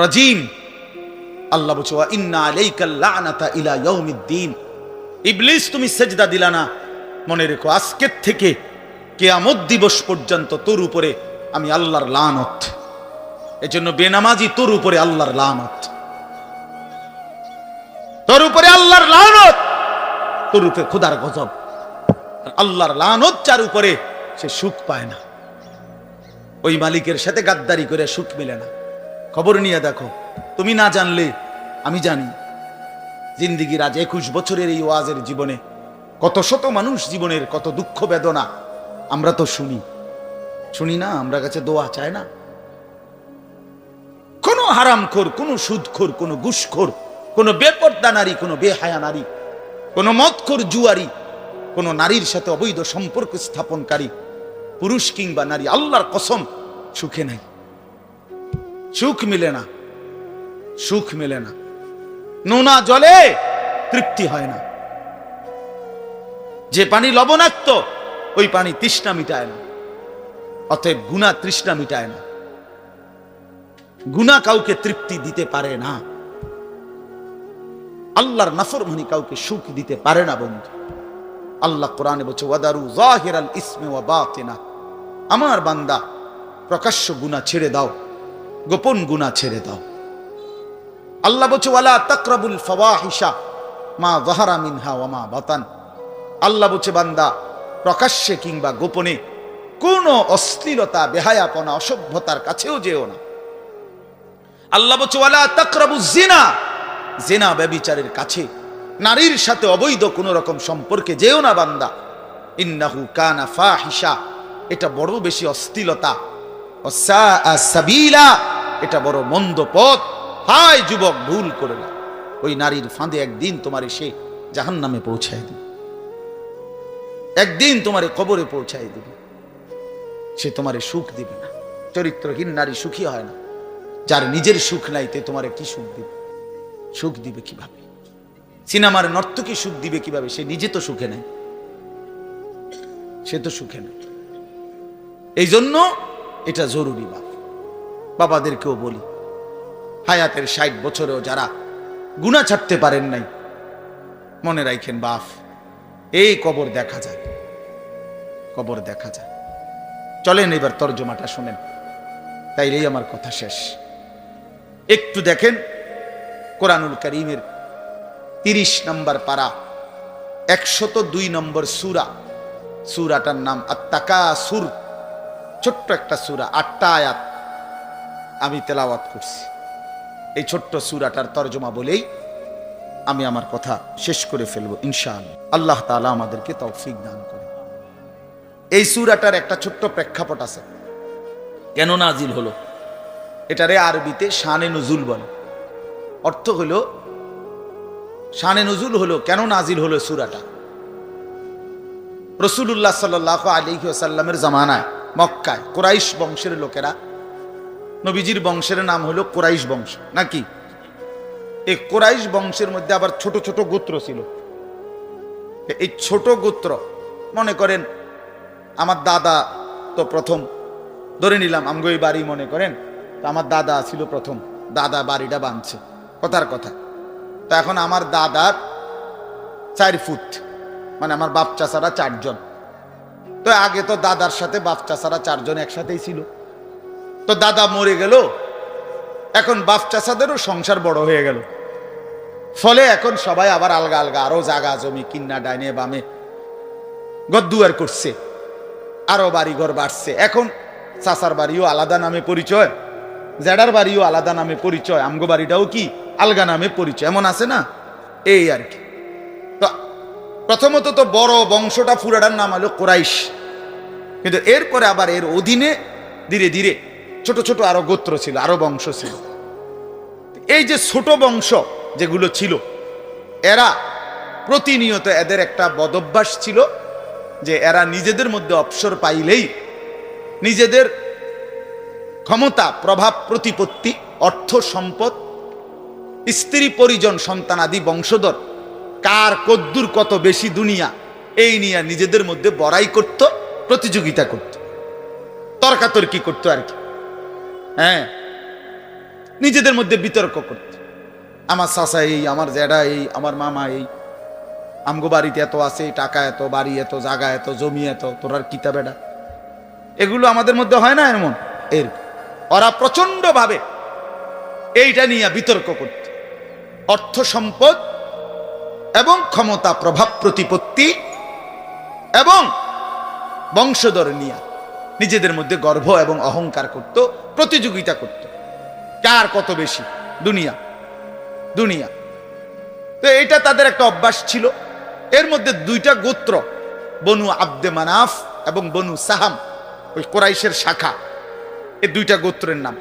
রাজিম। আল্লাহ বলছে, ওয়া ইন্না আলাইকাল লানাতা ইলা ইয়াউমিদ্দিন। ইবলিস তুমি সেজদা দিলা না, মনে রেখো আজকের থেকে কিয়ামত দিবস পর্যন্ত তোর উপরে আমি আল্লাহর লানত। এজন্য বেনামাজি তোর উপরে আল্লাহর লানত, তোর উপরে আল্লাহর লানত, তোর উপরে খোদার গজব। আল্লাহর লানত যার উপরে, সে সুখ পায় না। ওই মালিকের সাথে গাদ্দারি করে সুখ মিলে না। খবর নিয়ে দেখো, তুমি না জানলে আমি জানি। জিন্দিগির আজ 21 বছরের এই ওয়াজের জীবনে কত শত মানুষ জীবনের কত দুঃখ বেদনা আমরা তো শুনি না। আমরা কাছে দোয়া চায় না। কোন হারামখোর, কোন সুদখোর, কোন ঘুষখোর, কোন বেপর্দা নারী, কোন বেহায়া নারী, কোন মদখোর জুয়ারি, কোন নারীর সাথে অবৈধ সম্পর্ক স্থাপনকারী পুরুষ কিংবা নারী, আল্লাহর কসম সুখে নাই। সুখ মিলে না, সুখ মিলে না। নোনা জলে তৃপ্তি হয় না। যে পানি লবণাক্ত, ওই পানি তৃষ্ণা মিটায় না। অতএব গুনাহ তৃষ্ণা মিটায় না। গুনাহ কাউকে তৃপ্তি দিতে পারে না। আল্লাহর নাফরমানি কাউকে সুখ দিতে পারে না বন্ধু। আল্লাহ কোরআনে বলছে, ওয়াদারু যাহিরাল ইসমি ওয়া বাতিনা। আমার বান্দা, প্রকাশ্য গুনাহ ছেড়ে দাও, গোপন গুনাহ ছেড়ে দাও। আল্লাহ বলছে, ওয়ালা তাকরাবুল ফাওয়াহিশা মা যাহারা মিনহা ওয়া মা বাতান। আল্লাহ বলছে, বান্দা প্রকাশ্যে কিংবা গোপনে কোন অশ্লীলতা, বেহায়াপনা, অসভ্যতার কাছেও যেও না। আল্লাহ বলছে, ওয়ালা তাকরাবুজ জিনা। জিনা, ব্যভিচারের কাছে, নারীর সাথে অবৈধ কোন রকম সম্পর্কে যেও না বান্দা। ইন্নাহু কানা ফাহিশা, এটা বড় বেশি অশ্লীলতা। ওয়াসাআ সাবিলা, এটা বড় মন্দ পথ। হায় যুবক, ভুল করে না। ওই নারীর ফাঁদে একদিন তোমার সে জাহান্নামে পৌঁছায় দিবে, একদিন তোমার কবরে পৌঁছায় দিবে। সে তোমারে সুখ দিবে না। চরিত্রহীন নারী সুখী হয় না। যার নিজের সুখ নাই, তে তোমারে কি সুখ দিবে? সুখ দিবে কিভাবে? সিনেমার নর্তকী সুখ দিবে কিভাবে? সে নিজে তো সুখে নেই, সে তো সুখে নেই। এই জন্য এটা জরুরি। বাবাদেরকেও বলি, হায়াতের 60 বছরেও যারা গুনাহ ছাড়তে পারেন নাই, মনে রাখেন বাপ, এই কবর দেখা যায়, কবর দেখা যায়। চলেন এবার তরজমাটা শুনেন, তাইলেই আমার কথা শেষ। একটু দেখেন কোরআনুল কারীমের 30 নম্বর পারা, 102 নম্বর সূরা। সূরাটার নাম আত-তাকাসুর। ছোট্ট একটা সূরা, 8টা আয়াত আমি তেলাওয়াত করছি। এই ছোট্ট সূরাটার তরজমা বলেই আমি আমার কথা শেষ করে ফেলবো ইনশাআল্লাহ। আল্লাহ তাআলা আমাদেরকে তৌফিক দান করে। এই সূরাটার একটা ছোট্ট প্রেক্ষাপট আছে, কেন নাজিল হলো। এটারে আরবিতে শানে নুজুল বলে। অর্থ হলো, শানে নুজুল হলো কেন নাজিল হলো সূরাটা। রাসূলুল্লাহ সাল্লাল্লাহু আলাইহি ওয়াসাল্লামের জামানায় মক্কায় কুরাইশ বংশের লোকেরা, নবীজির বংশের নাম হলো কুরাইশ বংশ নাকি। এই কুরাইশ বংশের মধ্যে আবার ছোট ছোট গোত্র ছিল। এই ছোট গোত্র, মনে করেন আমার দাদা তো প্রথম, ধরে নিলাম আমগো এই বাড়ি, মনে করেন তো আমার দাদা ছিল প্রথম, দাদা বাড়িটা বাঁধছে, কথার কথা। তো এখন আমার দাদার 4 ফুট, মানে আমার বাপ চাচারা 4 জন। তো আগে তো দাদার সাথে বাপ চাচারা 4 জন একসাথেই ছিল। তো দাদা মরে গেল, এখন বাপ চাচাদেরও সংসার বড় হয়ে গেল। ফলে এখন সবাই আবার আলগা আলগা, আরো জায়গা জমি কিন্না ডাইনে বামে গদ্দুয়ার করছে, আরো বাড়ি ঘর বাড়ছে। এখন চাচার বাড়িও আলাদা নামে পরিচয়, জেডার বাড়িও আলাদা নামে পরিচয়, আমগো বাড়িটাও কি আলগা নামে পরিচয়, এমন আছে না, এই আর কি। তো প্রথমত তো বড় বংশটা পুরাটার নাম হলো কুরাইশ, কিন্তু এরপরে আবার এর অধীনে ধীরে ধীরে ছোট ছোট আরো গোত্র ছিল, আরো বংশ ছিল। এই যে ছোট বংশ যেগুলো ছিল, এরা প্রতিনিয়ত, এদের একটা বদভ্যাস ছিল যে এরা নিজেদের মধ্যে অবসর পাইলেই নিজেদের ক্ষমতা, প্রভাব, প্রতিপত্তি, অর্থ, সম্পদ, স্ত্রী, পরিজন, সন্তানাদি, বংশধর, কার কদ্দুর কত বেশি দুনিয়া, এই নিয়ে নিজেদের মধ্যে বড়াই করত, প্রতিযোগিতা করত, তর্কাতর্কি করত আর কি। হ্যাঁ, নিজেদের মধ্যে বিতর্ক করত। আমার চাচা এই, আমার জ্যাঠা এই, আমার মামা এই, আমগো বাড়িতে এত আছে, টাকা এত, বাড়ি এত, জায়গা এত, জমি এত, তোরার কিতাব এটা। এগুলো আমাদের মধ্যে হয় না এমন? এর ওরা প্রচন্ড ভাবে এইটা নিয়ে বিতর্ক করত। অর্থ, সম্পদ এবং ক্ষমতা, প্রভাব, প্রতিপত্তি এবং বংশধর নিয়ে নিজেদের মধ্যে গর্ব এবং অহংকার করত, প্রতিযোগিতা করত, কার কত বেশি দুনিয়া। দুনিয়া তো এটা তাদের একটা অভ্যাস ছিল। এর মধ্যে দুইটা গোত্র, বনু আব্দে মানাফ এবং বনু সাহাম, ওই কোরাইশের শাখা, এই দুইটা গোত্রের নাম।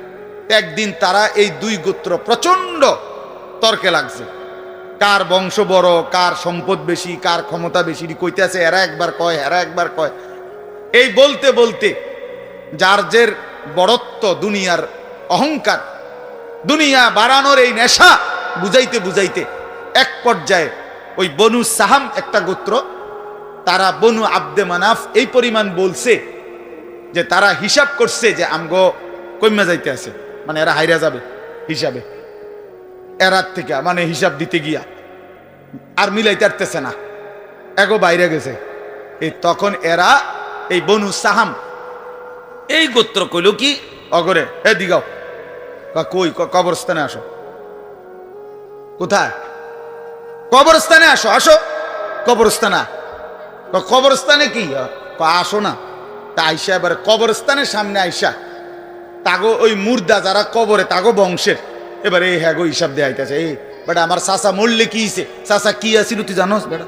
একদিন তারা এই দুই গোত্র প্রচন্ড তর্কে লাগছে, কার বংশ বড়, কার সম্পদ বেশি, কার ক্ষমতা বেশি, কইতে আছে। এরা একবার কয়, এরা একবার কয়। এই বলতে বলতে যার জের বড়ত্ব, দুনিয়ার অহংকার, দুনিয়া বাড়ানোর এই নেশা বুঝাইতে বুঝাইতে এক পর্যায়ে ওই বনু সাহাম একটা গোত্র, তারা বনু আব্দে মানাফ এই পরিমাণ বলছে যে তারা হিসাব করছে যে আমগো কইমা যাইতে আছে, মানে এরা হাইরা যাবে হিসাবে, এরার থেকে মানে হিসাব দিতে গিয়া আর মিলাইতে পারতেছে না, এগো বাইরে গেছে। এই তখন এরা এই বনু সাহাম এই গোত্র কইল কি, অগরে এ দিগাও, কই, কবরস্থানে আসো। কোথায়? কবরস্থানে আসো। আসো কবরস্থানে। কবরস্থানে কি? আসো না। তা আইসা এবার কবরস্থানের সামনে আইসা তাগো ওই মুর্দা যারা কবরে, তাগো বংশের এবার এই হ্যাগো হিসাব দেয়া আইতাছে। এই বেটা আমার চাচা মরলে কি হইছে, চাচা কি আছিল তুই জানোস বেটা?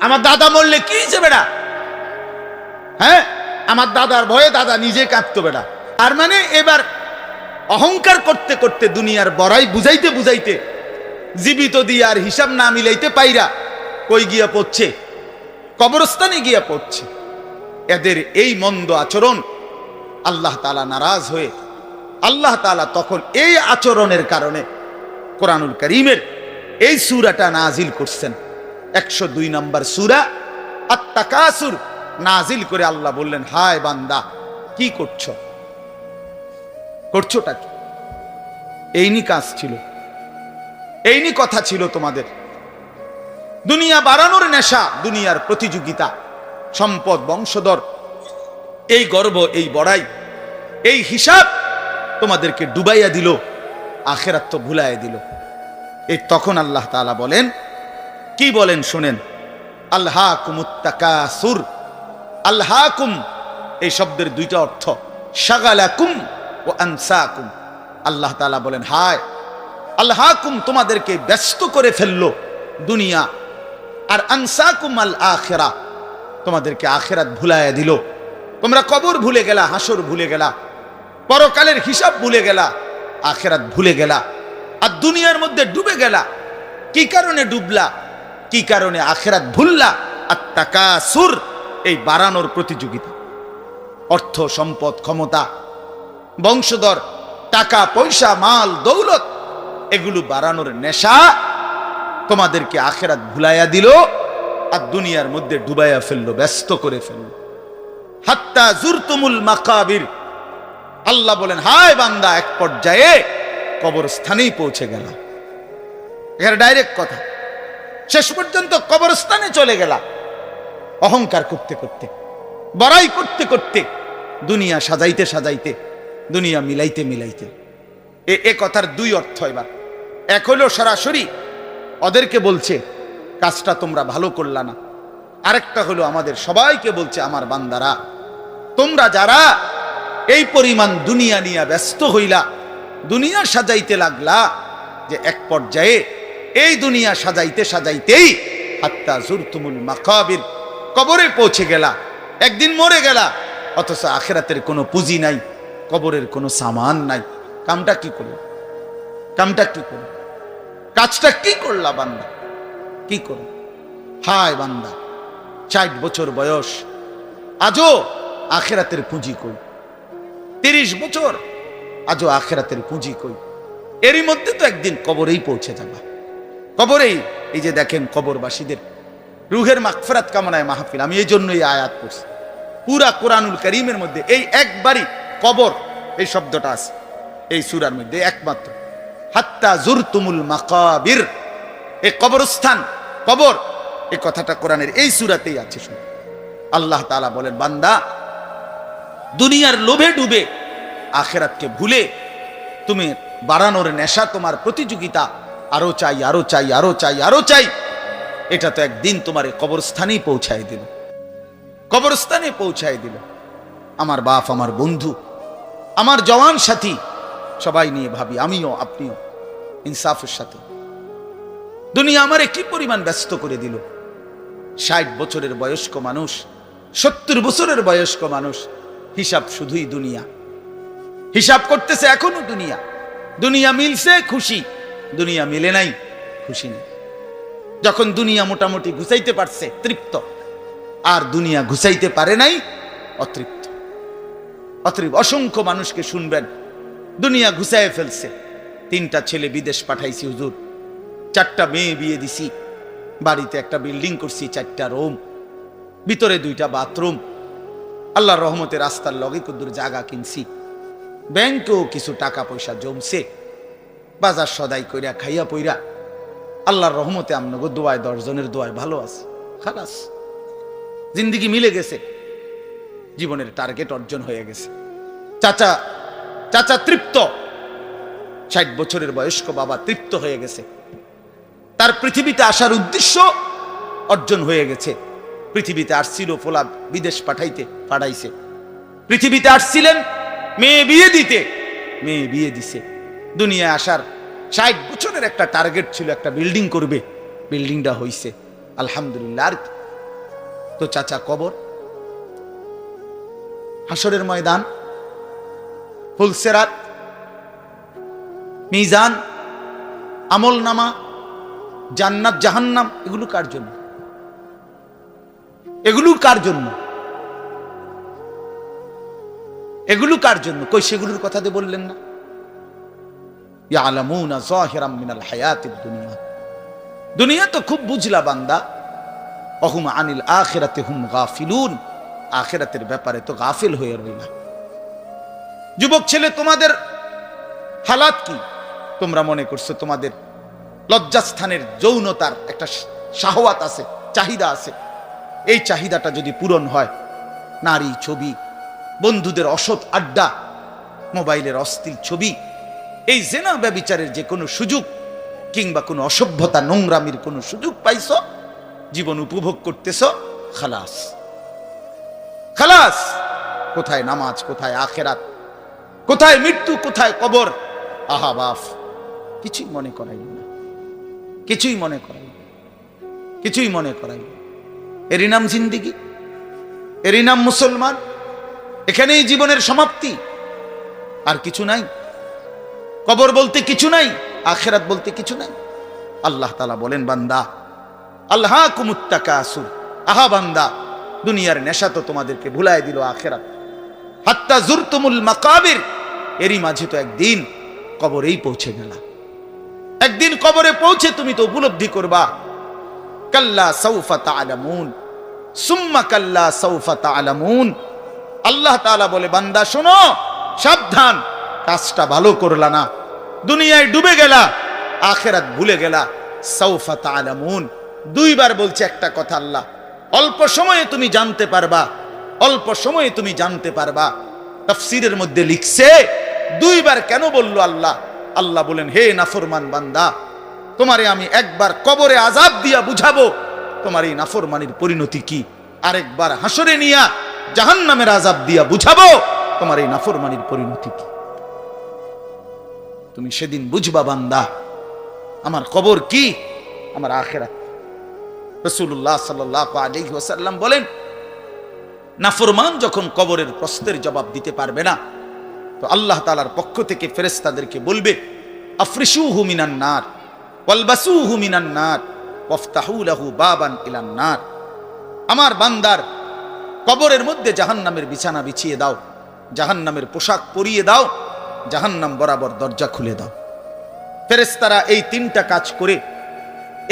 আমার দাদা মরলে কি হইছে বেটা? হ্যাঁ, আমার দাদার ভয়ে দাদা নিজে কাঁদতো বেটা। আর মানে এবার অহংকার করতে করতে দুনিয়ার বড়াই বুঝাইতে বুঝাইতে জীবিত দিয়ে আর হিসাব না মিলাইতে পাইরা কই গিয়া পড়ছে? কবরস্থানে গিয়া পড়ছে। এদের এই মন্দ আচরণ আল্লাহ তাআলা নারাজ হয়ে আল্লাহ তাআলা তখন এই আচরণের কারণে কোরআনুল কারীমের এই সূরাটা নাজিল করছেন। 102 নম্বর সূরা আত-তাকাসুর নাজিল করে আল্লাহ বললেন, হায় বান্দা কি করছো? করছোটা কি? এইনি কাজ ছিল, এইনি কথা ছিল তোমাদের। দুনিয়া বাড়ানোর নেশা, দুনিয়ার প্রতিযোগিতা, সম্পদ, বংশধর, এই গর্ব, এই বড়াই, এই হিসাব তোমাদেরকে ডুবাইয়া দিল, আখিরাত তো ভুলাইয়া দিল। এই তখন আল্লাহ তাআলা বলেন, কি বলেন শুনেন, আলহাকুমুত তাকাসুর। আলহাকুম এই শব্দের দুইটা অর্থ, শাগালাকুম ও আনসাকুম। আল্লাহ তাআলা বলেন, হায় আলহাকুম তোমাদেরকে ব্যস্ত করে ফেললো দুনিয়া, আর আনসাকুম আল আখিরা তোমাদেরকে আখিরাত ভুলাইয়া দিল। তোমরা কবর ভুলে গেলা, হাসর ভুলে গেলা, পরকালের হিসাব ভুলে গেলা, আখিরাত ভুলে গেলা, আর দুনিয়ার মধ্যে ডুবে গেলা। কি কারণে ডুবলা? কি কারণে আখিরাত ভুললা? আত-তাকাসুর এই বাড়ানোর প্রতিযোগিতা, অর্থ, সম্পদ, ক্ষমতা, বংশধর, টাকা পয়সা, মাল দৌলত, এগুলো বাড়ানোর নেশা তোমাদেরকে আখিরাত ভুলাইয়া দিল আর দুনিয়ার মধ্যে ডুবাইয়া ফেললো, ব্যস্ত করে ফেললো। হাত্তা জুরতুমুল মাকাবির। আল্লাহ বলেন, হায় বান্দা এক পর্যায়ে কবরস্থানেই পৌঁছে গেল। এর ডাইরেক্ট কথা, শেষ পর্যন্ত কবরস্থানে চলে গেলা। অহংকার করতে করতে, বড়াই করতে করতে, দুনিয়া সাজাইতে সাজাইতে, দুনিয়া মিলাইতে মিলাইতে। এ কথার দুই অর্থ। এবার এক হলো সরাসরি ওদেরকে বলছে কাজটা তোমরা ভালো করলা না, আরেকটা হলো আমাদের সবাইকে বলছে, আমার বান্দারা তোমরা যারা এই পরিমাণ দুনিয়া নিয়ে ব্যস্ত হইলা, দুনিয়া সাজাইতে লাগলা, যে এক পর্যায়ে এই দুনিয়া সাজাইতে সাজাইতেই হাত্তা জুরতুমুল মাকাবির, কবরে পৌঁছে গেলা, একদিন মরে গেলা, অথচ আখিরাতের কোনো পুঁজি নাই, কবরের কোনো সামান নাই। কামটা কি করল? কামটা কি করল? কাজটা কি করলা বান্দা? কি করল? হায় বান্দা, 60 বছর বয়স, আজও আখেরাতের পুঁজি কই? 30 বছর আজও আখেরাতের পুঁজি কই? এরই মধ্যে তো একদিন কবরেই পৌঁছে যাবা। কবরেই, এই যে দেখেন কবরবাসীদের রুহের মাগফিরাত কামনায় মাহফিল, আমি এই জন্যই আয়াত পড়ছি। পুরা কোরআনুল কারীমের মধ্যে এই একবারই কবর এই শব্দটা আছে এই সূরার মধ্যে একমাত্র। হাত্তা জুরতুমুল মাকাবির, এই কবরস্থান, কবর, এই কথাটা কোরআনের এই সূরাতেই আছে। শুনুন, আল্লাহ তাআলা বলেন, বান্দা দুনিয়ার লোভে ডুবে আখিরাতকে ভুলে তুমি বাড়ানোর নেশা, তোমার প্রতিযোগিতা, আরো চাই আরো চাই আরো চাই আরো চাই, এটা তো একদিন তোমার এই কবরস্থানেই পৌঁছায় দিল, কবরস্থানে পৌঁছায় দিল। আমার বাপ, আমার বন্ধু, আমার জওয়ান সাথী, সবাই নিয়ে ভাবি, আমিও আপনিও ইনসাফের সাথে। দুনিয়া আমারে কি পরিমাণ ব্যস্ত করে দিল। 60 বছরের বয়স্ক মানুষ, 70 বছরের বয়স্ক মানুষ, হিসাব শুধুই দুনিয়া, হিসাব করতেছে এখনো দুনিয়া। দুনিয়া মিলছে খুশি, দুনিয়া মিলে নাই খুশি নেই। যখন দুনিয়া মোটামুটি ঘুষাইতে পারছে তৃপ্ত, আর দুনিয়া ঘুষাইতে পারে নাই অতৃপ্ত। অতৃপ্ত অসংখ্য মানুষকে শুনবেন, দুনিয়া ঘুষায় ফেলছে। 3টা ছেলে বিদেশ পাঠাইছি হুজুর, 4টা মেয়ে বিয়ে দিছি, বাড়িতে একটা বিল্ডিং করছি, 4টা রুম, ভিতরে 2টা বাথরুম, আল্লাহর রহমতে রাস্তার লগে কদ্দুর জায়গা কিনছি, ব্যাংকেও কিছু টাকা পয়সা জমছে, বাজার সদাই কইরা খাইয়া পইরা আল্লাহর রহমতে আমনগো দোয়ায় 10 জনের দোয়ায় ভালো আছে, খালাস জিন্দেগি মিলে গেছে, জীবনের টার্গেট অর্জন হয়ে গেছে। চাচা চাচা তৃপ্ত, 60 বছরের বয়স্ক বাবা তৃপ্ত হয়ে গেছে, তার পৃথিবীতে আসার উদ্দেশ্য অর্জন হয়ে গেছে। পৃথিবীতে আসছিল ফোলা বিদেশ পাঠাইছে, পৃথিবীতে আসছিলেন মেয়ে বিয়ে দিতে, মেয়ে বিয়ে দিছে। দুনিয়ায় আসার 60 বছরের একটা টার্গেট ছিল, একটা বিল্ডিং করবে, বিল্ডিংটা হইছে, আলহামদুলিল্লাহ। আর তো চাচা কবর, হাসরের ময়দান, ফুলসেরাত, মিজান, আমল নামা, জান্নাত জাহান্নাম, এগুলো কার জন্য? এগুলো কার জন্য? এগুলো কার জন্য? কই সেগুলোর কথা দিয়ে বললেন না? ইয়ালামুনা যাহিরাম মিনাল হায়াতিদ দুনিয়া, দুনিয়া তো খুব বুঝলা বান্দা, ওহুম আনিল আখিরাতি হুম গাফিলুন, আখিরাতের ব্যাপারে তো গাফিল হয়ে রইলা। যুবক ছেলে, তোমাদের হালাত কি? তোমরা মনে করছো তোমাদের লজ্জাস্থানের যৌনতার একটা শাহওয়াত আছে, চাহিদা আছে, এই চাহিদাটা যদি পূরণ হয়, নারী, ছবি, বন্ধুদের অসৎ আড্ডা, মোবাইলের অশ্লীল ছবি, এই জেনা ব্যভিচারের যে কোনো সুযোগ কিংবা কোনো অসভ্যতা নোংরামির কোনো সুযোগ পাইছো, জীবন উপভোগ করতেছো, খালাস খালাস। কোথায় নামাজ, কোথায় আখেরাত, কোথায় মৃত্যু, কোথায় কবর? আহা বাফ, কিছুই মনে করাইল না, কিছুই মনে করাইল, কিছুই মনে করাইল। এরই নাম জিন্দিগি, এরই নাম মুসলমান। এখানেই জীবনের সমাপ্তি, আর কিছু নাই। কবর বলতে কিছু নাই, আখিরাত বলতে কিছু নাই। আল্লাহ তাআলা বলেন, বান্দা আল্লাহকুমুত তাকাসুর, আহা বান্দা, দুনিয়ার নেশা তো তোমাদেরকে ভুলায় দিল আখিরাত। হাত্তা জুরতুমুল মাকাবির, এরই মাঝে তো একদিন কবরেই পৌঁছে গেলা। একদিন কবরে পৌঁছে তুমি তো উপলব্ধি করবা, কাল্লা সাউফা তা'লামুন সুম্মা কাল্লা সাউফা তা'লামুন। আল্লাহ তাআলা বলে, বান্দা শোনো, সাবধান, কাজটা ভালো করলা না, দুনিয়ায় ডুবে গেলা, আখিরাত ভুলে গেলা। সাউফা তা'লামুন, 2 বার বলছে একটা কথা আল্লাহ, অল্প সময়ে তুমি জানতে পারবা, অল্প সময়ে তুমি জানতে পারবা। তাফসীরের মধ্যে লিখছে 2 বার কেন বলল আল্লাহ? আল্লাহ বলেন, হে নাফরমান বান্দা, তোমারে আমি একবার কবরে আযাব দিয়া বুঝাবো তোমার এই নাফরমানির পরিণতি কি, আরেকবার হাসরে নিয়া জাহান্নামের আযাব দিয়া বুঝাবো তোমার এই নাফরমানির পরিণতি কি। তুমি সেদিন বুঝবা বান্দা, আমার কবর কি, আমার আখিরাত। রাসূলুল্লাহ সাল্লাল্লাহু আলাইহি ওয়াসাল্লাম বলেন, নাফরমান যখন কবরের প্রশ্নের জবাব দিতে পারবে না, তো আল্লাহ তাআলার পক্ষ থেকে ফেরেশতাদেরকে বলবে, আফরিশুহু মিনান নার ওয়ালবাসুহু মিনান নার ওয়াফতাহু লাহু বাবান ইলান নার। আমার বান্দার কবরের মধ্যে জাহান্নামের বিছানা বিছিয়ে দাও, জাহান্নামের পোশাক পরিয়ে দাও, জাহান্নাম বরাবর দরজা খুলে দাও। ফেরেশতারা এই তিনটা কাজ করে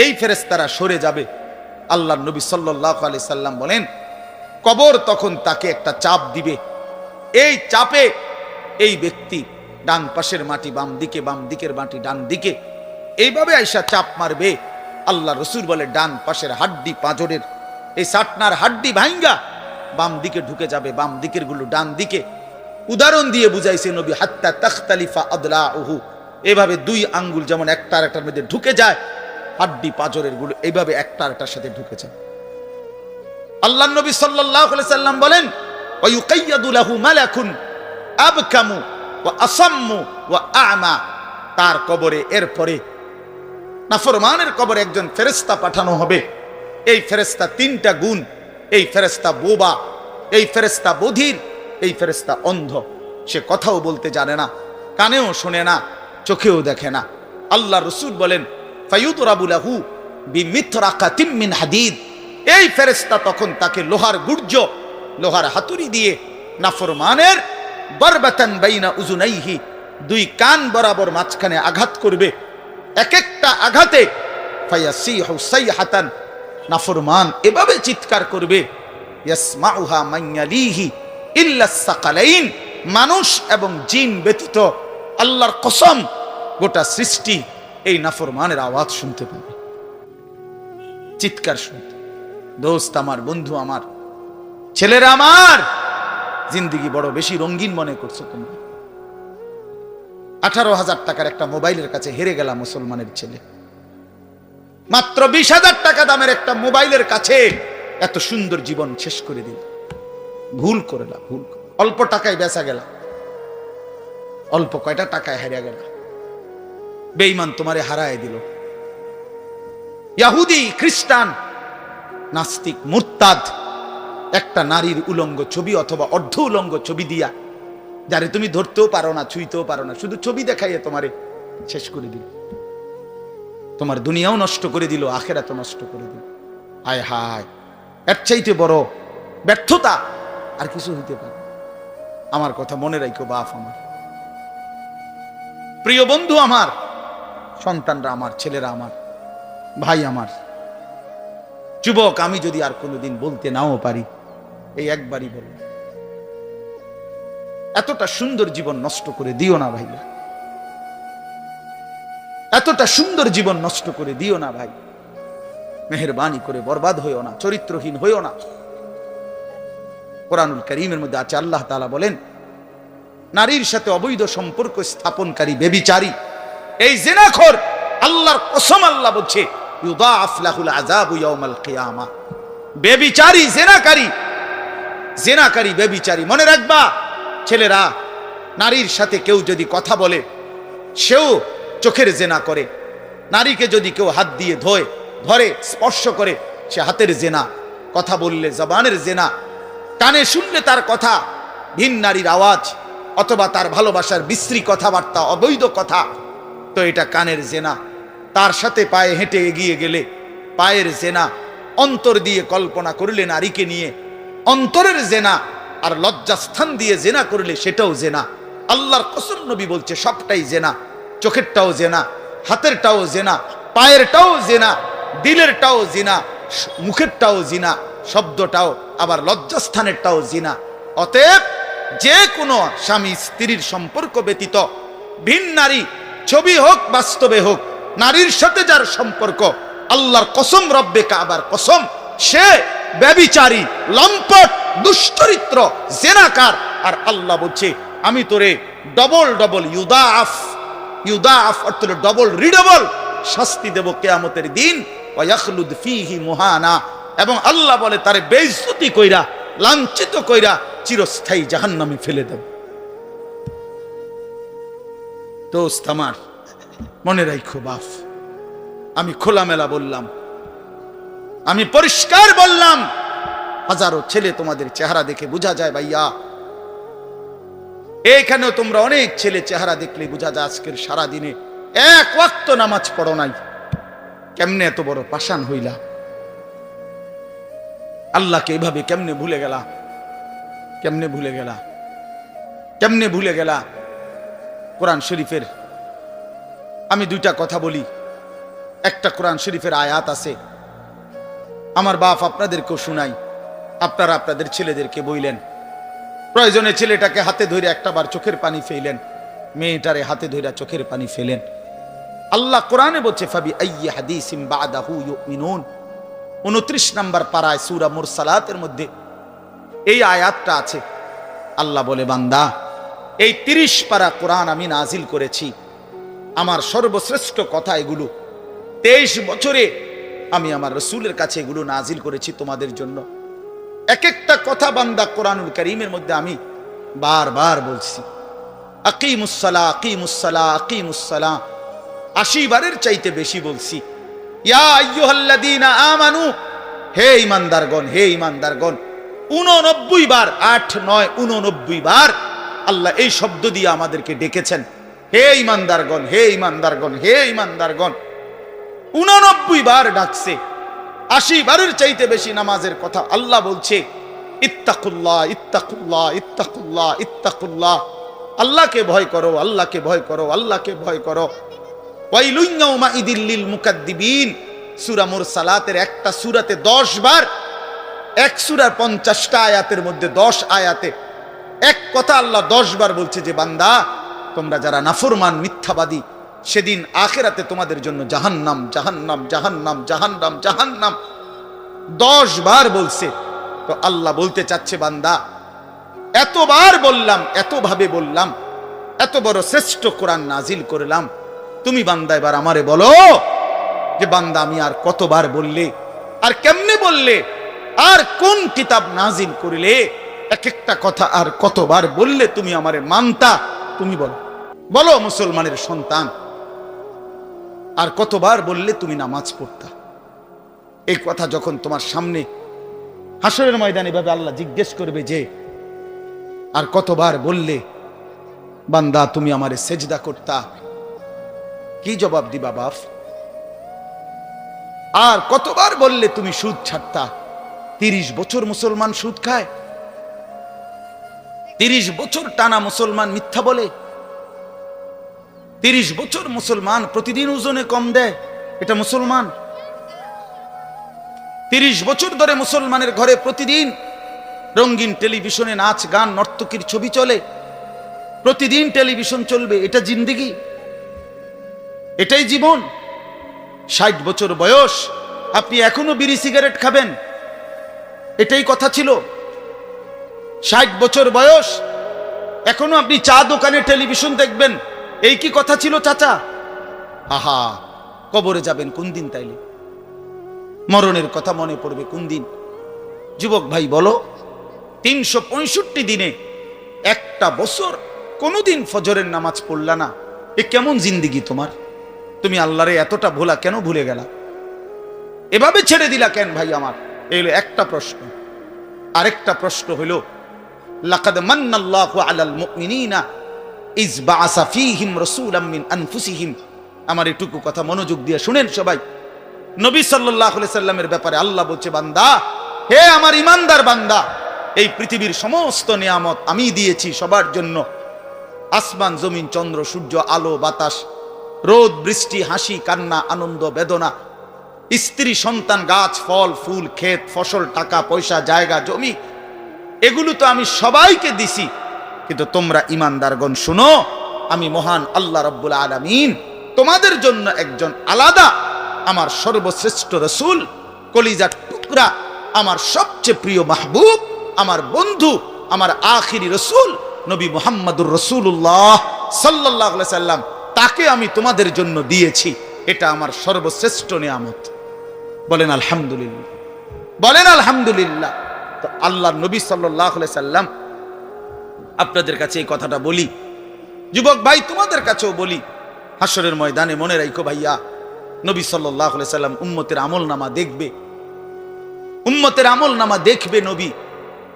এই ফেরেশতারা সরে যাবে। আল্লাহর নবী সাল্লাল্লাহু আলাইহি সাল্লাম বলেন, কবর তখন তাকে একটা চাপ দিবে। এই চাপে এই ব্যক্তি ডান পাশের মাটি বাম দিকে, বাম দিকের মাটি ডান দিকে, এইভাবে আইসা চাপ মারবে। আল্লাহ রসুল বলে ডান পাশের হাড্ডি পাঁজরের এই সাটনার হাড্ডি ভাঙ্গা বাম দিকে ঢুকে যাবে, বাম দিকের গুলো ডান দিকে। উদাহরণ দিয়ে বুঝাইছে নবী, হাত্তা তাখতালিফা আদলাউহু, এভাবে দুই আঙ্গুল যেমন একটা আরেকটার মধ্যে ঢুকে যায়, হাড্ডি পাঁজরের গুলো এইভাবে একটা আরেকটার সাথে ঢুকে যায়। আল্লাহ নবী সাল্লাল্লাহু আলাইহি সাল্লাম বলেন, ওয়া ইউকাইয়াদু লাহু মালাকুন আবকামু ওয়া আসাম্মু ওয়া আ'মা, তার কবরে এরপরে নাফরমানের কবরে একজন ফেরেশতা পাঠানো হবে। এই ফেরেশতা তিনটা গুণ, এই ফেরেশতা বোবা, এই ফেরেশতা বধির, এই ফেরেশতা অন্ধ। সে কথাও বলতে জানে না, কানেও শোনে না, চোখেও দেখে না। আল্লাহ রসুল বলেন, ফায়ুদরাবু লাহু বিমিথরাকাতিম মিন হাদিদ, এই ফেরেশতা তখন তাকে লোহার গুর্জ, লোহার হাতুড়ি দিয়ে নাফরমানের বারবাতান বাইনা উজুনাইহি, দুই কান বরাবর মাঝখানে আঘাত করবে। এক একটা আঘাতে ফায়াসিহু সাইহাতান, নাফরমান এভাবে চিৎকার করবে, ইয়াসমাউহা মান ইয়ালিহি ইল্লা সাকালাইন, মানুষ এবং জিন ব্যতীত আল্লাহর কসম গোটা সৃষ্টি এই নাফরমানের আওয়াজ শুনতে পাবে, চিৎকার শুনতে। দোস্ত আমার, বন্ধু আমার, ছেলেরা আমার, জিন্দেগি বড় বেশি রঙিন মনে করছো তোমরা। 18,000 টাকার একটা মোবাইলের কাছে হেরে গেলাম মুসলমানের ছেলে। মাত্র 20,000 টাকা দামের একটা মোবাইলের কাছে এত সুন্দর জীবন শেষ করে দিল। ভুল করলাম, ভুল। অল্প টাকায় বেচা গেল, অল্প কয়টা টাকায় হারিয়ে গেল। বেঈমান তোমারে হারায় দিল। ইহুদি, খ্রিস্টান, নাস্তিক, মুরতাদ একটা নারীর উলঙ্গ ছবি অথবা অর্ধ উলঙ্গ ছবি দিয়া, যারে তুমি ধরতেও পারো না, ছুঁইতেও পারো না, শুধু ছবি দেখাইয়ে তোমারে শেষ করে দিল। তোমার দুনিয়াও নষ্ট করে দিল, আখিরাতও নষ্ট করে দিল। হায় হায়, এর চাইতে বড় ব্যর্থতা আর কিছু হইতে পারে। আমার কথা মনে রাখো বাপ আমার, প্রিয় বন্ধু আমার, সন্তানরা আমার, ছেলেরা আমার, ভাই আমার, যুবক, আমি যদি আর কোনোদিন বলতে নাও পারি, এই একবারই বলবো, এতটা সুন্দর জীবন নষ্ট করে দিও না ভাইয়া, এতটা সুন্দর জীবন নষ্ট করে দিও না ভাই। মেহেরবানি করে বরবাদ হইও না, চরিত্রহীন হইও না। কোরআনুল কারীমের মধ্যে আছে, আল্লাহ তাআলা বলেন, নারীর সাথে অবৈধ সম্পর্ক স্থাপনকারী বেবিচারী, এই জিনাখোর, আল্লাহর কসম আল্লাহ বলছে, ইউদাআফ লাহুল আযাবু ইয়াউমাল কিয়ামা। বেবিচারী, জিনাকারী, জিনাকারী, বেবিচারী। মনে রাখবা ছেলেরা, নারীর সাথে কেউ যদি কথা বলে, সেও চোখের জেনা করে। নারীকে যদি কেউ হাত দিয়ে ধরে, স্পর্শ করে, সে হাতের জেনা। কথা বললে জবানের জেনা, কানে শুনলে তার কথা ভিন নারীর আওয়াজ অথবা তার ভালোবাসার বিশ্রী কথাবার্তা, অবৈধ কথা, তো এটা কানের জেনা। তার সাথে পায়ে হেঁটে এগিয়ে গেলে পায়ের জেনা। অন্তর দিয়ে কল্পনা করলে নারীকে নিয়ে, অন্তরের জেনা। আর লজ্জাস্থান দিয়ে জেনা করলে সেটাও জেনা। আল্লাহর কসম নবী বলছে, সবটাই জেনা। চোখেরটাও জেনা, হাতেরটাও জেনা, পায়েরটাও জেনা, দিলেরটাও জিনা, মুখেরটাও জিনা, শব্দটাও, আবার লজ্জাস্থানেরটাও জিনা। অতএব যে কোনো স্বামী স্ত্রীর সম্পর্ক ব্যতীত ভিন নারী, ছবি হোক বাস্তবে হোক, নারীর সাথে যার সম্পর্ক, আল্লাহর কসম, রব্বে কাবার কসম, সে ব্যভিচারী, লম্পট, দুশ্চরিত্র, জেনাকার। আর আল্লাহ বলছে, আমি তোরে ডবল ডবল ইউদাআফ, ইউদাআফ অর্থ হলো ডবল রিডবল শাস্তি দেব কিয়ামতের দিন। ওয়া ইয়াখলুদ ফীহি মুহানা, এবং আল্লাহ বলে তারে বেইজ্জতি কইরা, লাঞ্ছিত কইরা চিরস্থায়ী জাহান্নামে ফেলে দেব। দোস্ত আমার, মনে রাখো বাপ, আমি খোলামেলা বললাম, আমি পরিষ্কার বললাম। হাজারো ছেলে তোমাদের চেহারা দেখে বোঝা যায় ভাইয়া, এইখানেও তোমরা অনেক ছেলে চেহারা দেখলে বোঝা যায় আজকের সারা দিনে এক ওয়াক্ত নামাজ পড়ো নাই। কেমনে এত বড় পাষাণ হইলা? আল্লাহকে এভাবে কেমনে ভুলে গেলা? কেমনে ভুলে গেলা, কেমনে ভুলে গেলা? কোরআন শরীফের আমি দুইটা কথা বলি। একটা কোরআন শরীফের আয়াত আছে, আমার বাপ আপনাদেরকেও শুনাই, আপনারা আপনাদের ছেলেদেরকে বইলেন। প্রয়োজনে ছেলেটাকে হাতে ধরে একটা বার চোখের পানি ফেলেন, মেয়েটারে হাতে ধরে চোখের পানি ফেলেন। আল্লাহ কোরআনে বলছে ফাবি আইয়ি হাদিসিম বাদাহু ইউমিনুন, 29 নম্বর পারায় সূরা মুরসালাতের মধ্যে এই আয়াতটা আছে। আল্লাহ বলে, বান্দা, এই 30 পারা কোরআন আমি নাজিল করেছি, আমার সর্বশ্রেষ্ঠ কথা এগুলো। 23 বছরে আমি আমার রাসূলের কাছে এগুলো নাজিল করেছি তোমাদের জন্য। এক একটা কথা বান্দা কোরআনুল কারীমের মধ্যে আমি বারবার বলছি, আকিমুস সালাহ আকিমুস সালাহ আকিমুস সালাহ, 80 বারের চাইতে বেশি বলছি। ইয়া আইয়ুহাল্লাযীনা আমানু, হে ঈমানদারগণ, হে ঈমানদারগণ, 89 বার, 8 9 89 বার আল্লাহ এই শব্দ দিয়ে আমাদেরকে ডেকেছেন। হে ঈমানদারগণ, হে ঈমানদারগণ, হে ঈমানদারগণ, 89 বার ডাকছে। 80 বারের চাইতে বেশি নামাজের কথা আল্লাহ বলছে, ইত্তাকুল্লাহ ইত্তাকুল্লাহ ইত্তাকুল্লাহ ইত্তাকুল্লাহ, আল্লাহকে ভয় করো, আল্লাহকে ভয় করো, আল্লাহকে ভয় করো। ওয়াইলুন ইয়াউমাইদিল লিল মুকাদ্দিবিন, সূরা মুরসালাতের একটা সূরাতে 10 বার, এক সূরার 50টা আয়াতের মধ্যে 10 আয়াতে এক কথা আল্লাহ 10 বার বলছে যে বান্দা, তোমরা যারা নাফরমান মিথ্যাবাদী, সেদিন আখিরাতে তোমাদের জন্য জাহান্নাম জাহান্নাম জাহান্নাম জাহান্নাম জাহান্নাম 10 বার বলছে। তো আল্লাহ বলতে চাচ্ছে, বান্দা, এতবার বললাম, এতভাবে বললাম, এত বড় শ্রেষ্ঠ কোরআন নাজিল করলাম, তুমি বান্দা এবার আমারে বলো যে বান্দা আমি আর কতবার বললে, আর কেমনে বললে, আর কোন কিতাব নাজিল করিলে এক একটা কথা আর কতবার বললে তুমি আমারে মানতা? তুমি বলো, বলো মুসলমানের সন্তান, আর কতবার বললে তুমি নামাজ পড়তা? এই কথা যখন তোমার সামনে হাসরের ময়দানে ভাবে আল্লাহ জিজ্ঞেস করবে যে আর কতবার বললে বান্দা তুমি আমারে সেজদা করতা, কি জবাব দিবা বাপ? আর কতবার বললে তুমি সুদ ছাড়তা? 30 বছর মুসলমান সুদ খায়, 30 বছর টানা মুসলমান মিথ্যা বলে, 30 বছর মুসলমান প্রতিদিন ওজনে কম দেয়, এটা মুসলমান? 30 বছর ধরে মুসলমানের ঘরে প্রতিদিন রঙিন টেলিভিশনে নাচ গান নর্তকীর ছবি চলে, প্রতিদিন টেলিভিশন চলবে, এটা জিন্দেগি? এটাই জীবন? 60 বছর বয়স আপনি এখনো বিড়ি সিগারেট খাবেন, এটাই কথা ছিল? 60 বছর বয়স এখনো আপনি চা দোকানে টেলিভিশন দেখবেন, এই কি কথা ছিল চাচা? আহা, কবরে যাবেন কোন দিন? তাইলে মরণের কথা মনে পড়বে কোন দিন? যুবক ভাই বলো, 365 দিনে একটা বছর কোনদিন ফজরের নামাজ পড়লা না, এ কেমন জিন্দেগি তোমার? তুমি আল্লাহরে এতটা ভোলা কেন ভুলে গেলা? এভাবে ছেড়ে দিলা কেন ভাই আমার? এই হলো একটা প্রশ্ন। আরেকটা প্রশ্ন হলো, লাকাদ মান্নাল্লাহু আলাল মুমিনিনা ইজ বাআসা ফীহিম রাসূলাম মিন আনফুসিহিম। আমার এটুকু কথা মনোযোগ দিয়ে শুনেন সবাই। নবী সাল্লাল্লাহু আলাইহি সাল্লামের ব্যাপারে আল্লাহ বলছে, বান্দা, হে আমার ইমানদার বান্দা, এই পৃথিবীর সমস্ত নিয়ামত আমি দিয়েছি সবার জন্য। আসমান জমিন চন্দ্র সূর্য আলো বাতাস, রোদ বৃষ্টি হাসি কান্না আনন্দ বেদনা, স্ত্রী সন্তান গাছ ফল ফুল ক্ষেত ফসল টাকা পয়সা জায়গা জমি, এগুলো তো আমি সবাইকে দিছি। কিন্তু তোমরা ইমানদারগণ শুনো, আমি মহান আল্লাহ রাব্বুল আলামিন তোমাদের জন্য একজন আলাদা আমার সর্বশ্রেষ্ঠ রাসূল, কলিজার টুকরা, আমার সবচেয়ে প্রিয় মাহবুব, আমার বন্ধু, আমার আখিরি রাসূল নবী মুহাম্মদুর রাসূলুল্লাহ সাল্লাল্লাহু আলাইহি সাল্লাম, তাকে আমি তোমাদের জন্য দিয়েছি। এটা আমার সর্বশ্রেষ্ঠ নিয়ামত। বলেন আলহামদুলিল্লাহ, বলেন আলহামদুলিল্লাহ। তো আল্লাহর নবী সাল্লাল্লাহু আলাইহি সাল্লাম, আপনাদের কাছে এই কথাটা বলি, যুবক ভাই তোমাদের কাছেও বলি, হাসরের ময়দানে মনে রাখো ভাইয়া, নবী সাল্লাল্লাহু আলাইহি সাল্লাম উম্মতের আমলনামা দেখবে, উম্মতের আমলনামা দেখবে নবী।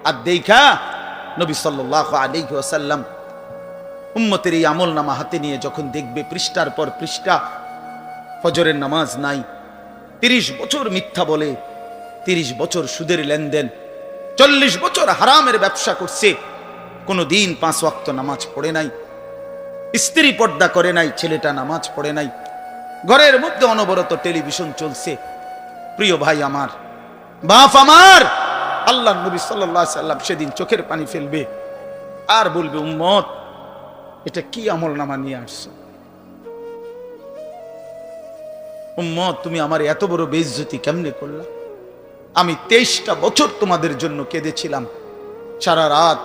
আর দেখা নবী সাল্লাল্লাহু আলাইহি ওয়াসাল্লাম উম্মতের এই আমলনামা হাতে নিয়ে যখন দেখবে, পৃষ্ঠার পর পৃষ্ঠা ফজরের নামাজ নাই, 30 বছর মিথ্যা বলে, 30 বছর সুদের লেনদেন, 40 বছর হারামের ব্যবসা করছে, কোনো দিন 5 ওয়াক্ত নামাজ পড়ে নাই, স্ত্রী পর্দা করে নাই, ছেলেটা নামাজ পড়ে নাই, ঘরের মধ্যে অনবরত টেলিভিশন চলছে। প্রিয় ভাই আমার, বাপ আমার, আল্লাহর নবী সাল্লাল্লাহু আলাইহি সাল্লাম সেদিন চোখের পানি ফেলবে আর বলবে, উম্মত এটা কি আমল নামা নিয়ে আসছো? উম্মত তুমি আমার এত বড় বেইজ্জতি কেমনে করলা? আমি 23টা বছর তোমাদের জন্য কেঁদেছিলাম। সারা রাত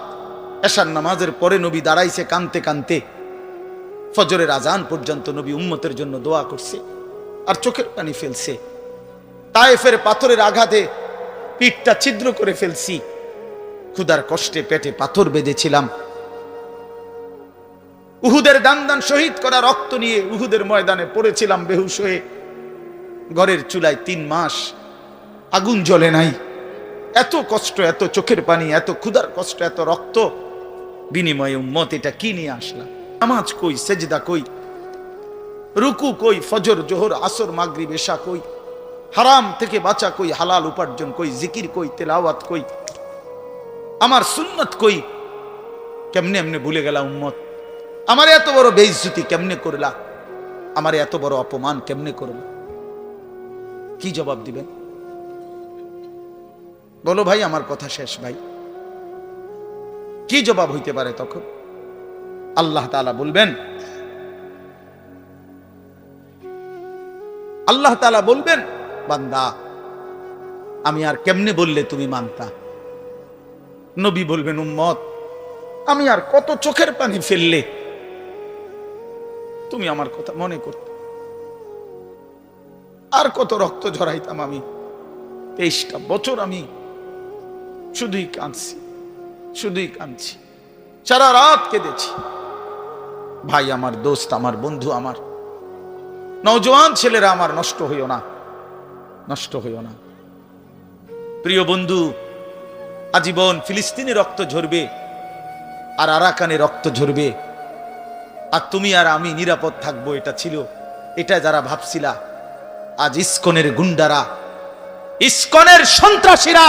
এশার নামাজের পরে নবী দাঁড়াইছে কানতে কানতে, ফজরের আজান পর্যন্ত নবী উম্মতের জন্য দোয়া করছে আর চোখের পানি ফেলছে। তায়েফের পাথরের আঘাতে পিঠটা ছিদ্র করে ফেলছি, ক্ষুধার কষ্টে পেটে পাথর বেঁধেছিলাম। উহুদের দান শহীদ করা রক্ত নিয়ে উহুদের ময়দানে পড়েছিলাম বেহুশ হয়ে। ঘরের চুলায় 3 মাস আগুন জ্বলে নাই। এত কষ্ট, এত চোখের পানি, এত ক্ষুধার কষ্ট, এত রক্ত, বিনিময়ে উম্মত এটা কি নিয়ে আসলাম? নামাজ কই, সেজদা কই, রুকু কই, ফজর জোহর আসর মাগরিব এশা কই, হারাম থেকে বাঁচা কই, হালাল উপার্জন কই, জিকির কই, তেলাওয়াত কই, আমার সুন্নত কই? কেমনে এমনে ভুলে গেলা উম্মত? আমার এত বড় বেইজ্জতি কেমনে করলা? আমার এত বড় অপমান কেমনে করলা? কি জবাব দিবেন বলো ভাই? আমার কথা শেষ ভাই। কি জবাব হইতে পারে তখন? আল্লাহ তাআলা বলবেন, আল্লাহ তাআলা বলবেন, বান্দা আমি আর কেমনে বললে তুমি মানতা? নবী বলবেন, উম্মত আমি আর কত চোখের পানি ফেললে তুমি আমার কথা মনে করতে? আর কত রক্ত ঝরাইতাম আমি? 23টা বছর আমি শুধুই কাঁদছি, শুধুই কাঁদছি, সারা রাত কেঁদেছি। ভাই আমার, দোস্ত আমার, বন্ধু আমার, নওজোয়ান ছেলেরা আমার, নষ্ট হইও না, নষ্ট হইও না। প্রিয় বন্ধু, আজীবন ফিলিস্তিনে রক্ত ঝরবে আর আরাকানে রক্ত ঝরবে, আর তুমি আর আমি নিরাপদ থাকবো, এটা ছিল, এটা যারা ভাবছিলা, আজ ইসকনের গুন্ডারা, ইসকনের সন্ত্রাসীরা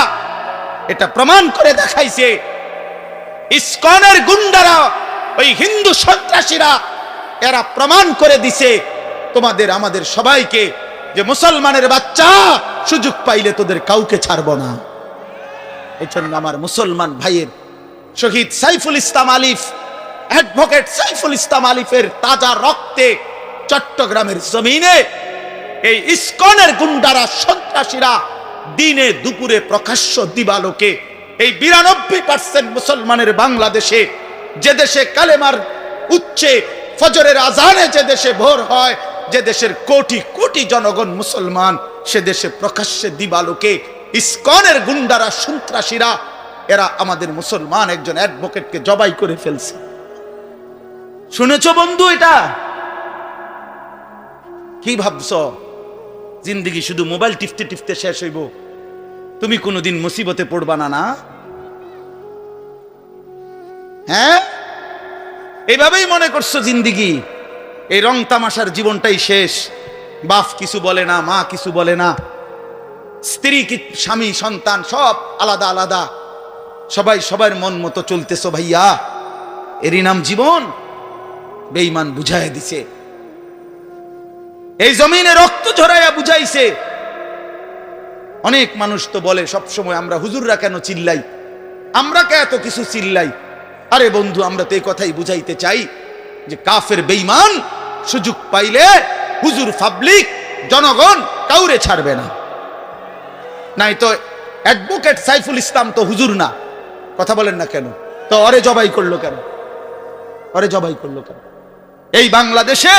এটা প্রমাণ করে দেখাইছে। ইসকনের গুন্ডারা, ওই হিন্দু সন্ত্রাসীরা, এরা প্রমাণ করে দিছে তোমাদের আমাদের সবাইকে যে মুসলমানের বাচ্চা সুযোগ পাইলে তোদের কাউকে ছাড়ব না। এই জন্য আমার মুসলমান ভাইয়ের শহীদ সাইফুল ইসলাম আলিফ, অ্যাডভোকেট সাইফুল ইসলাম আলিফের তাজা রক্তে চট্টগ্রামের জমিনে এই ইসকনের গুন্ডারা, সন্ত্রাসীরা দিনে দুপুরে প্রকাশ্য দিবালোকে এই 92% মুসলমানের বাংলাদেশে, যে দেশে কালেমার উচ্চে ফজরের আজানে যে দেশে ভোর হয়, যে দেশের কোটি কোটি জনগণ মুসলমান, সে দেশে প্রকাশ্যে দিবালোকে ইসকনের গুন্ডারা, সন্ত্রাসীরা, এরা আমাদের মুসলমান একজন অ্যাডভোকেটকে জবাই করে ফেলছে। শুনেছো বন্ধু? এটা কি ভাবছ? জিন্দেগি শুধু মোবাইল টিপতে টিপতে শেষ হইব? তুমি কোনোদিন মুসিবতে পড়বা না? না, হ্যাঁ, এইভাবেই মনে করছো জিন্দেগি, এই রং তামাশার জীবনটাই শেষ। বাপ কিছু বলে না, মা কিছু বলে না, স্ত্রী কি, স্বামী, সন্তান সব আলাদা আলাদা, সবাই সবার মন মতো চলতেছো। ভাইয়া, এরই নাম জীবন? বেঈমান বুঝাইয়া দিছে, এই জমিনে রক্ত ঝরাইয়া বুঝাইছে। অনেক মানুষ তো বলে সবসময়, আমরা হুজুররা কেন চিল্লাই, আমরা কে এত কিছু চিল্লাই? আরে বন্ধু, আমরা তো এই কথাই বুঝাইতে চাই যে কাফের বেঈমান সুযোগ পাইলে হুজুর, পাবলিক, জনগণ কাউরে ছাড়বে না। নাই তো অ্যাডভোকেট সাইফুল ইসলাম তো হুজুর না, কথা বলেন না কেন? তো ওরে জবাই করলো কেন? ওরে জবাই করলো কেন? এই বাংলাদেশে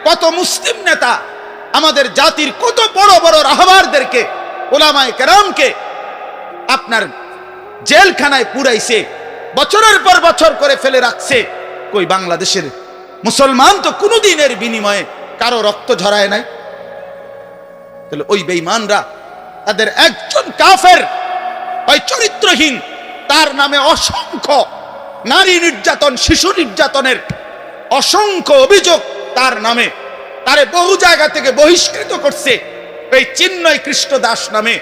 কত মুসলিম নেতা আমাদের জাতির কত বড় বড় রাহবারদেরকে, ওলামায়ে কেরামকে আপনার জেলখানায় পুরাইছে, বছরের পর বছর করে ফেলে রাখছে। কই বাংলাদেশের মুসলমান তো কোনোদিনের বিনিময়ে কারো রক্ত ঝরায় নাই। তাহলে ওই বেঈমানরা, তাদের একজন কাফের, ওই চরিত্রহীন, তার নামে অসংখ্য নারী নির্যাতন, শিশু নির্যাতনের অসংখ্য অভিযোগ তার নামে, তারে বহু জায়গা থেকে বহিষ্কৃত করছে। এই চিন্ময় কৃষ্ণ দাস নামে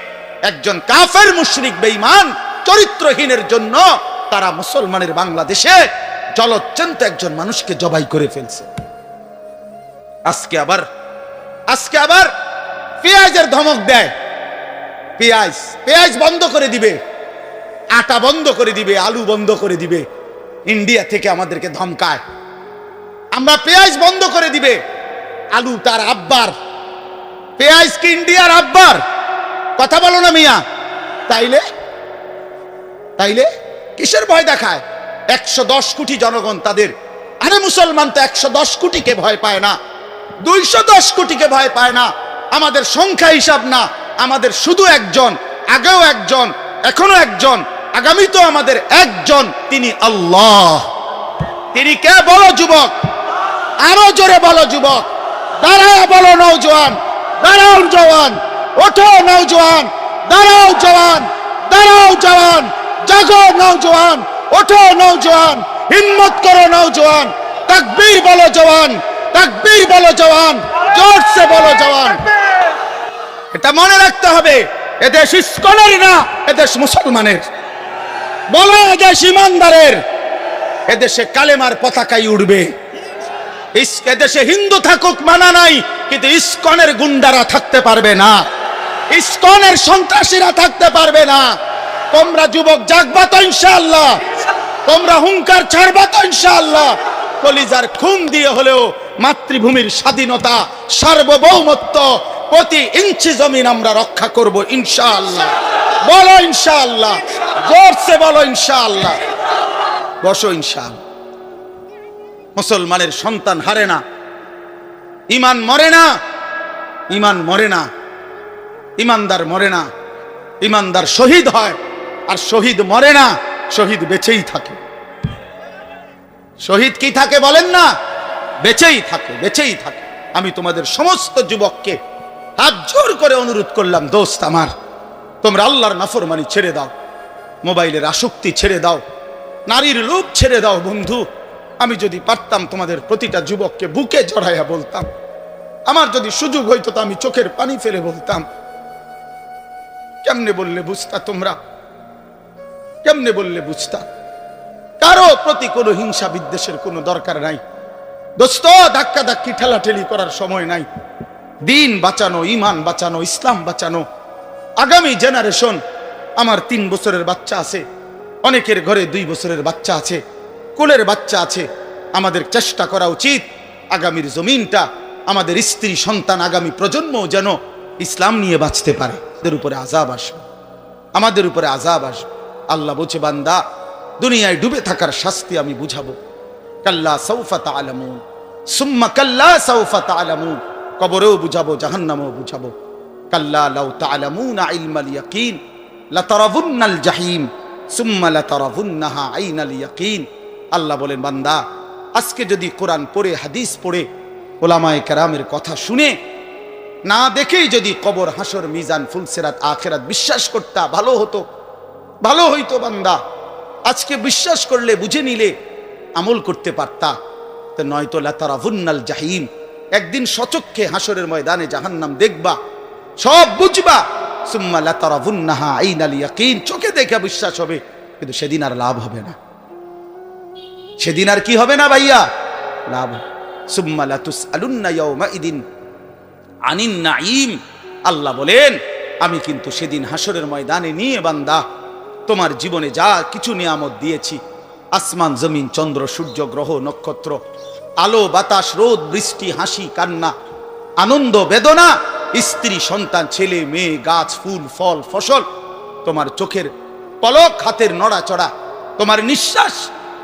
একজন কাফের মুশরিক বেঈমান চরিত্রহীনের জন্য তারা মুসলমানের বাংলাদেশে জলজ্জন্ত একজন মানুষকে জবাই করে ফেলছে। আজকে আবার পেঁয়াজের ধমক দেয়, পেঁয়াজ বন্ধ করে দিবে, আটা বন্ধ করে দিবে, আলু বন্ধ করে দিবে। ইন্ডিয়া থেকে আমাদেরকে ধমকায়, আমরা পেঁয়াজ বন্ধ করে দিবে। আলু তার আব্বার, পেঁয়াজ কি ইন্ডিয়ার আব্বার? কথা বলো না মিয়া। তাইলে কিসের ভয় দেখায়? 110 কোটি জনগণ তাদের, আরে মুসলমান তো 110 কোটিকে ভয় পায় না, 210 কোটিকে ভয় পায় না। আমাদের সংখ্যা হিসাব না, আমাদের শুধু একজন, আগেও একজন, এখনো একজন, আগামী তো আমাদের একজন, তিনি আল্লাহ। তিনি কে? বলো যুবক, আরো জোরে বলো যুবক, দাঁড়াও বলো নওজোয়ান, দাঁড়াও জওয়ান, ওঠো নওজোয়ান, দাঁড়াও জওয়ান, দাঁড়াও জওয়ান, জাগো নওজোয়ান, ওঠো নওজোয়ান, হিম্মত করো নওজোয়ান, তাকবীর বলো জওয়ান, তাকবীর বলো জওয়ান, জোরসে বলো জওয়ান। এটা মনে রাখতে হবে, এদেশ ইসকনের না, এদেশ মুসলমানের। বলো এদেশ ইমানদারের। এদেশে কালেমার পতাকাই উড়বে। এদেশে হিন্দু থাকুক মানা নাই, কিন্তু ইসকনের গুন্ডারা থাকতে পারবে না, ইসকনের সন্ত্রাসীরা থাকতে পারবে না। তোমরা যুবক জাগবা তো ইনশাআল্লাহ, তোমরা হুঙ্কার ছাড়বা তো ইনশাআল্লাহ। কলিজার খুন দিয়ে হলেও মাতৃভূমির স্বাধীনতা, সার্বভৌমত্ব, প্রতি ইঞ্চি জমিন আমরা রক্ষা করব ইনশাআল্লাহ। বলো ইনশাআল্লাহ, জোরসে বলো ইনশাআল্লাহ। বসো ইনশাআল্লাহ। মুসলমানের সন্তান হারে না, ইমান মরে না, ইমান মরে না, ইমানদার মরে না। ইমানদার শহীদ হয়, আর শহীদ মরে না, শহীদ বেঁচেই থাকে। শহীদ কি থাকে বলেন না? বেঁচেই থাকে, বেঁচেই থাকে। আমি তোমাদের সমস্ত যুবককে হাত জোর করে অনুরোধ করলাম, দোস্ত আমার, তোমরা আল্লাহর নাফরমানি ছেড়ে দাও, মোবাইলের আসক্তি ছেড়ে দাও, নারীর লোভ ছেড়ে দাও। বন্ধু, আমি যদি পারতাম তোমাদের প্রতিটা যুবককে বুকে জড়াইয়া বলতাম, আমার যদি সুযোগ হইতো তো আমি চোখের পানি ফেলে বলতাম। কেমনে বললে বুঝতা তোমরা? কেমনে বললে বুঝতা? কারো প্রতি কোনো হিংসা বিদ্বেষের কোনো দরকার নাই দোস্ত। ধাক্কা ধাক্কি ঠেলাঠেলি করার সময় নাই। দিন বাঁচানো, ইমান বাঁচানো, ইসলাম বাঁচানো। আগামী জেনারেশন, আমার 3 বছরের বাচ্চা আছে, অনেকের ঘরে 2 বছরের বাচ্চা আছে, কোলের বাচ্চা আছে। আমাদের চেষ্টা করা উচিত আগামীর জমিনটা, আমাদের স্ত্রী সন্তান, আগামী প্রজন্ম যেন ইসলাম নিয়ে বাঁচতে পারে। আমাদের উপরে আযাব আসবে, আমাদের উপরে আযাব আসবে। আল্লাহ বলছে, বান্দা, দুনিয়ায় ডুবে থাকার শাস্তি আমি বুঝাবো। কাল্লা সাউফা তা'লামুন, সুম্মা কাল্লা সাউফা তা'লামুন। কবরেও বুঝাবো, জাহান্নামেও বুঝাবো। কাল্লা লাউ তা'লামুনা ইলমাল ইয়াকিন লাতারাবুন্নাল জাহিম সুম্মা লাতারাবুন্নাহা আইনাল ইয়াকিন। আল্লাহ বলেন, বান্দা, আজকে যদি কোরআন পড়ে, হাদিস পড়ে, ওলামায়ে কেরামের কথা শুনে, না দেখেই যদি কবর, হাসর, মিজান, ফুলসিরাত, আখিরাত বিশ্বাস করতা, ভালো হতো, ভালো হইতো। বান্দা, আজকে বিশ্বাস করলে, বুঝে নিলে, আমল করতে পারতা। তো নয়তো লাতারাবুন্নাল জাহিম, একদিন সচক্ষে হাসরের ময়দানে জাহান্নাম দেখবা, সব বুঝবা। সুম্মা লাতারাবুন্নাহা আইনাল ইয়াকিন, চোখে দেখে বিশ্বাস হবে, কিন্তু সেদিন আর লাভ হবে না। সেদিন আর কি হবে না ভাইয়া? লাভ। সুম্মা লাতুসআলুন্না ইয়াওমাইদিন আনিন নাঈম। আল্লাহ বলেন, আমি কিন্তু সেদিন হাসরের ময়দানে নিয়ে বান্দা তোমার জীবনে যা কিছু নিয়ামত দিয়েছি, আসমান, জমিন, চন্দ্র, সূর্য, গ্রহ, নক্ষত্র, আলো, বাতাস, রোদ, বৃষ্টি, হাসি, কান্না, আনন্দ, বেদনা, স্ত্রী, সন্তান, ছেলে, মেয়ে, গাছ, ফুল, ফল, ফসল, তোমার চোখের পলক, হাতের নড়াচড়া, তোমার নিঃশ্বাস,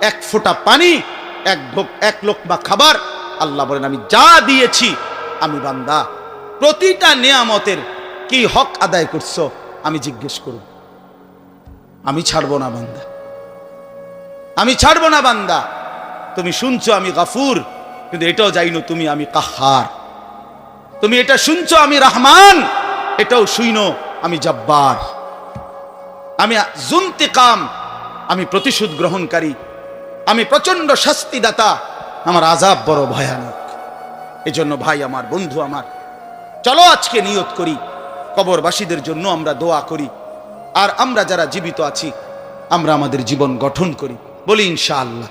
এক ফোঁটা পানি, এক লোকমা খাবার। আল্লাহ বলেন, আমি যা দিয়েছি, আমি বান্দা প্রতিটা নিয়ামতের কি হক আদায় করছো আমি জিজ্ঞেস করব। আমি ছাড়বো না বান্দা, আমি ছাড়বো না বান্দা। তুমি শুনছো আমি গাফুর, কিন্তু এটাও জানো তুমি আমি কাহার। তুমি এটা শুনছো আমি রহমান, এটাও শুইনো আমি জব্বার। আমি জুন্তিকাম, আমি প্রতিশোধ গ্রহণকারী, আমি প্রচন্ড শাস্তিদাতা, আমার আযাব বড় ভয়ানক। এজন্য ভাই আমার, বন্ধু আমার, চলো আজকে নিয়ত করি, কবরবাসীদের জন্য আমরা দোয়া করি। আর আমরা যারা জীবিত আছি আমরা আমাদের জীবন গঠন করি, বলি ইনশাআল্লাহ।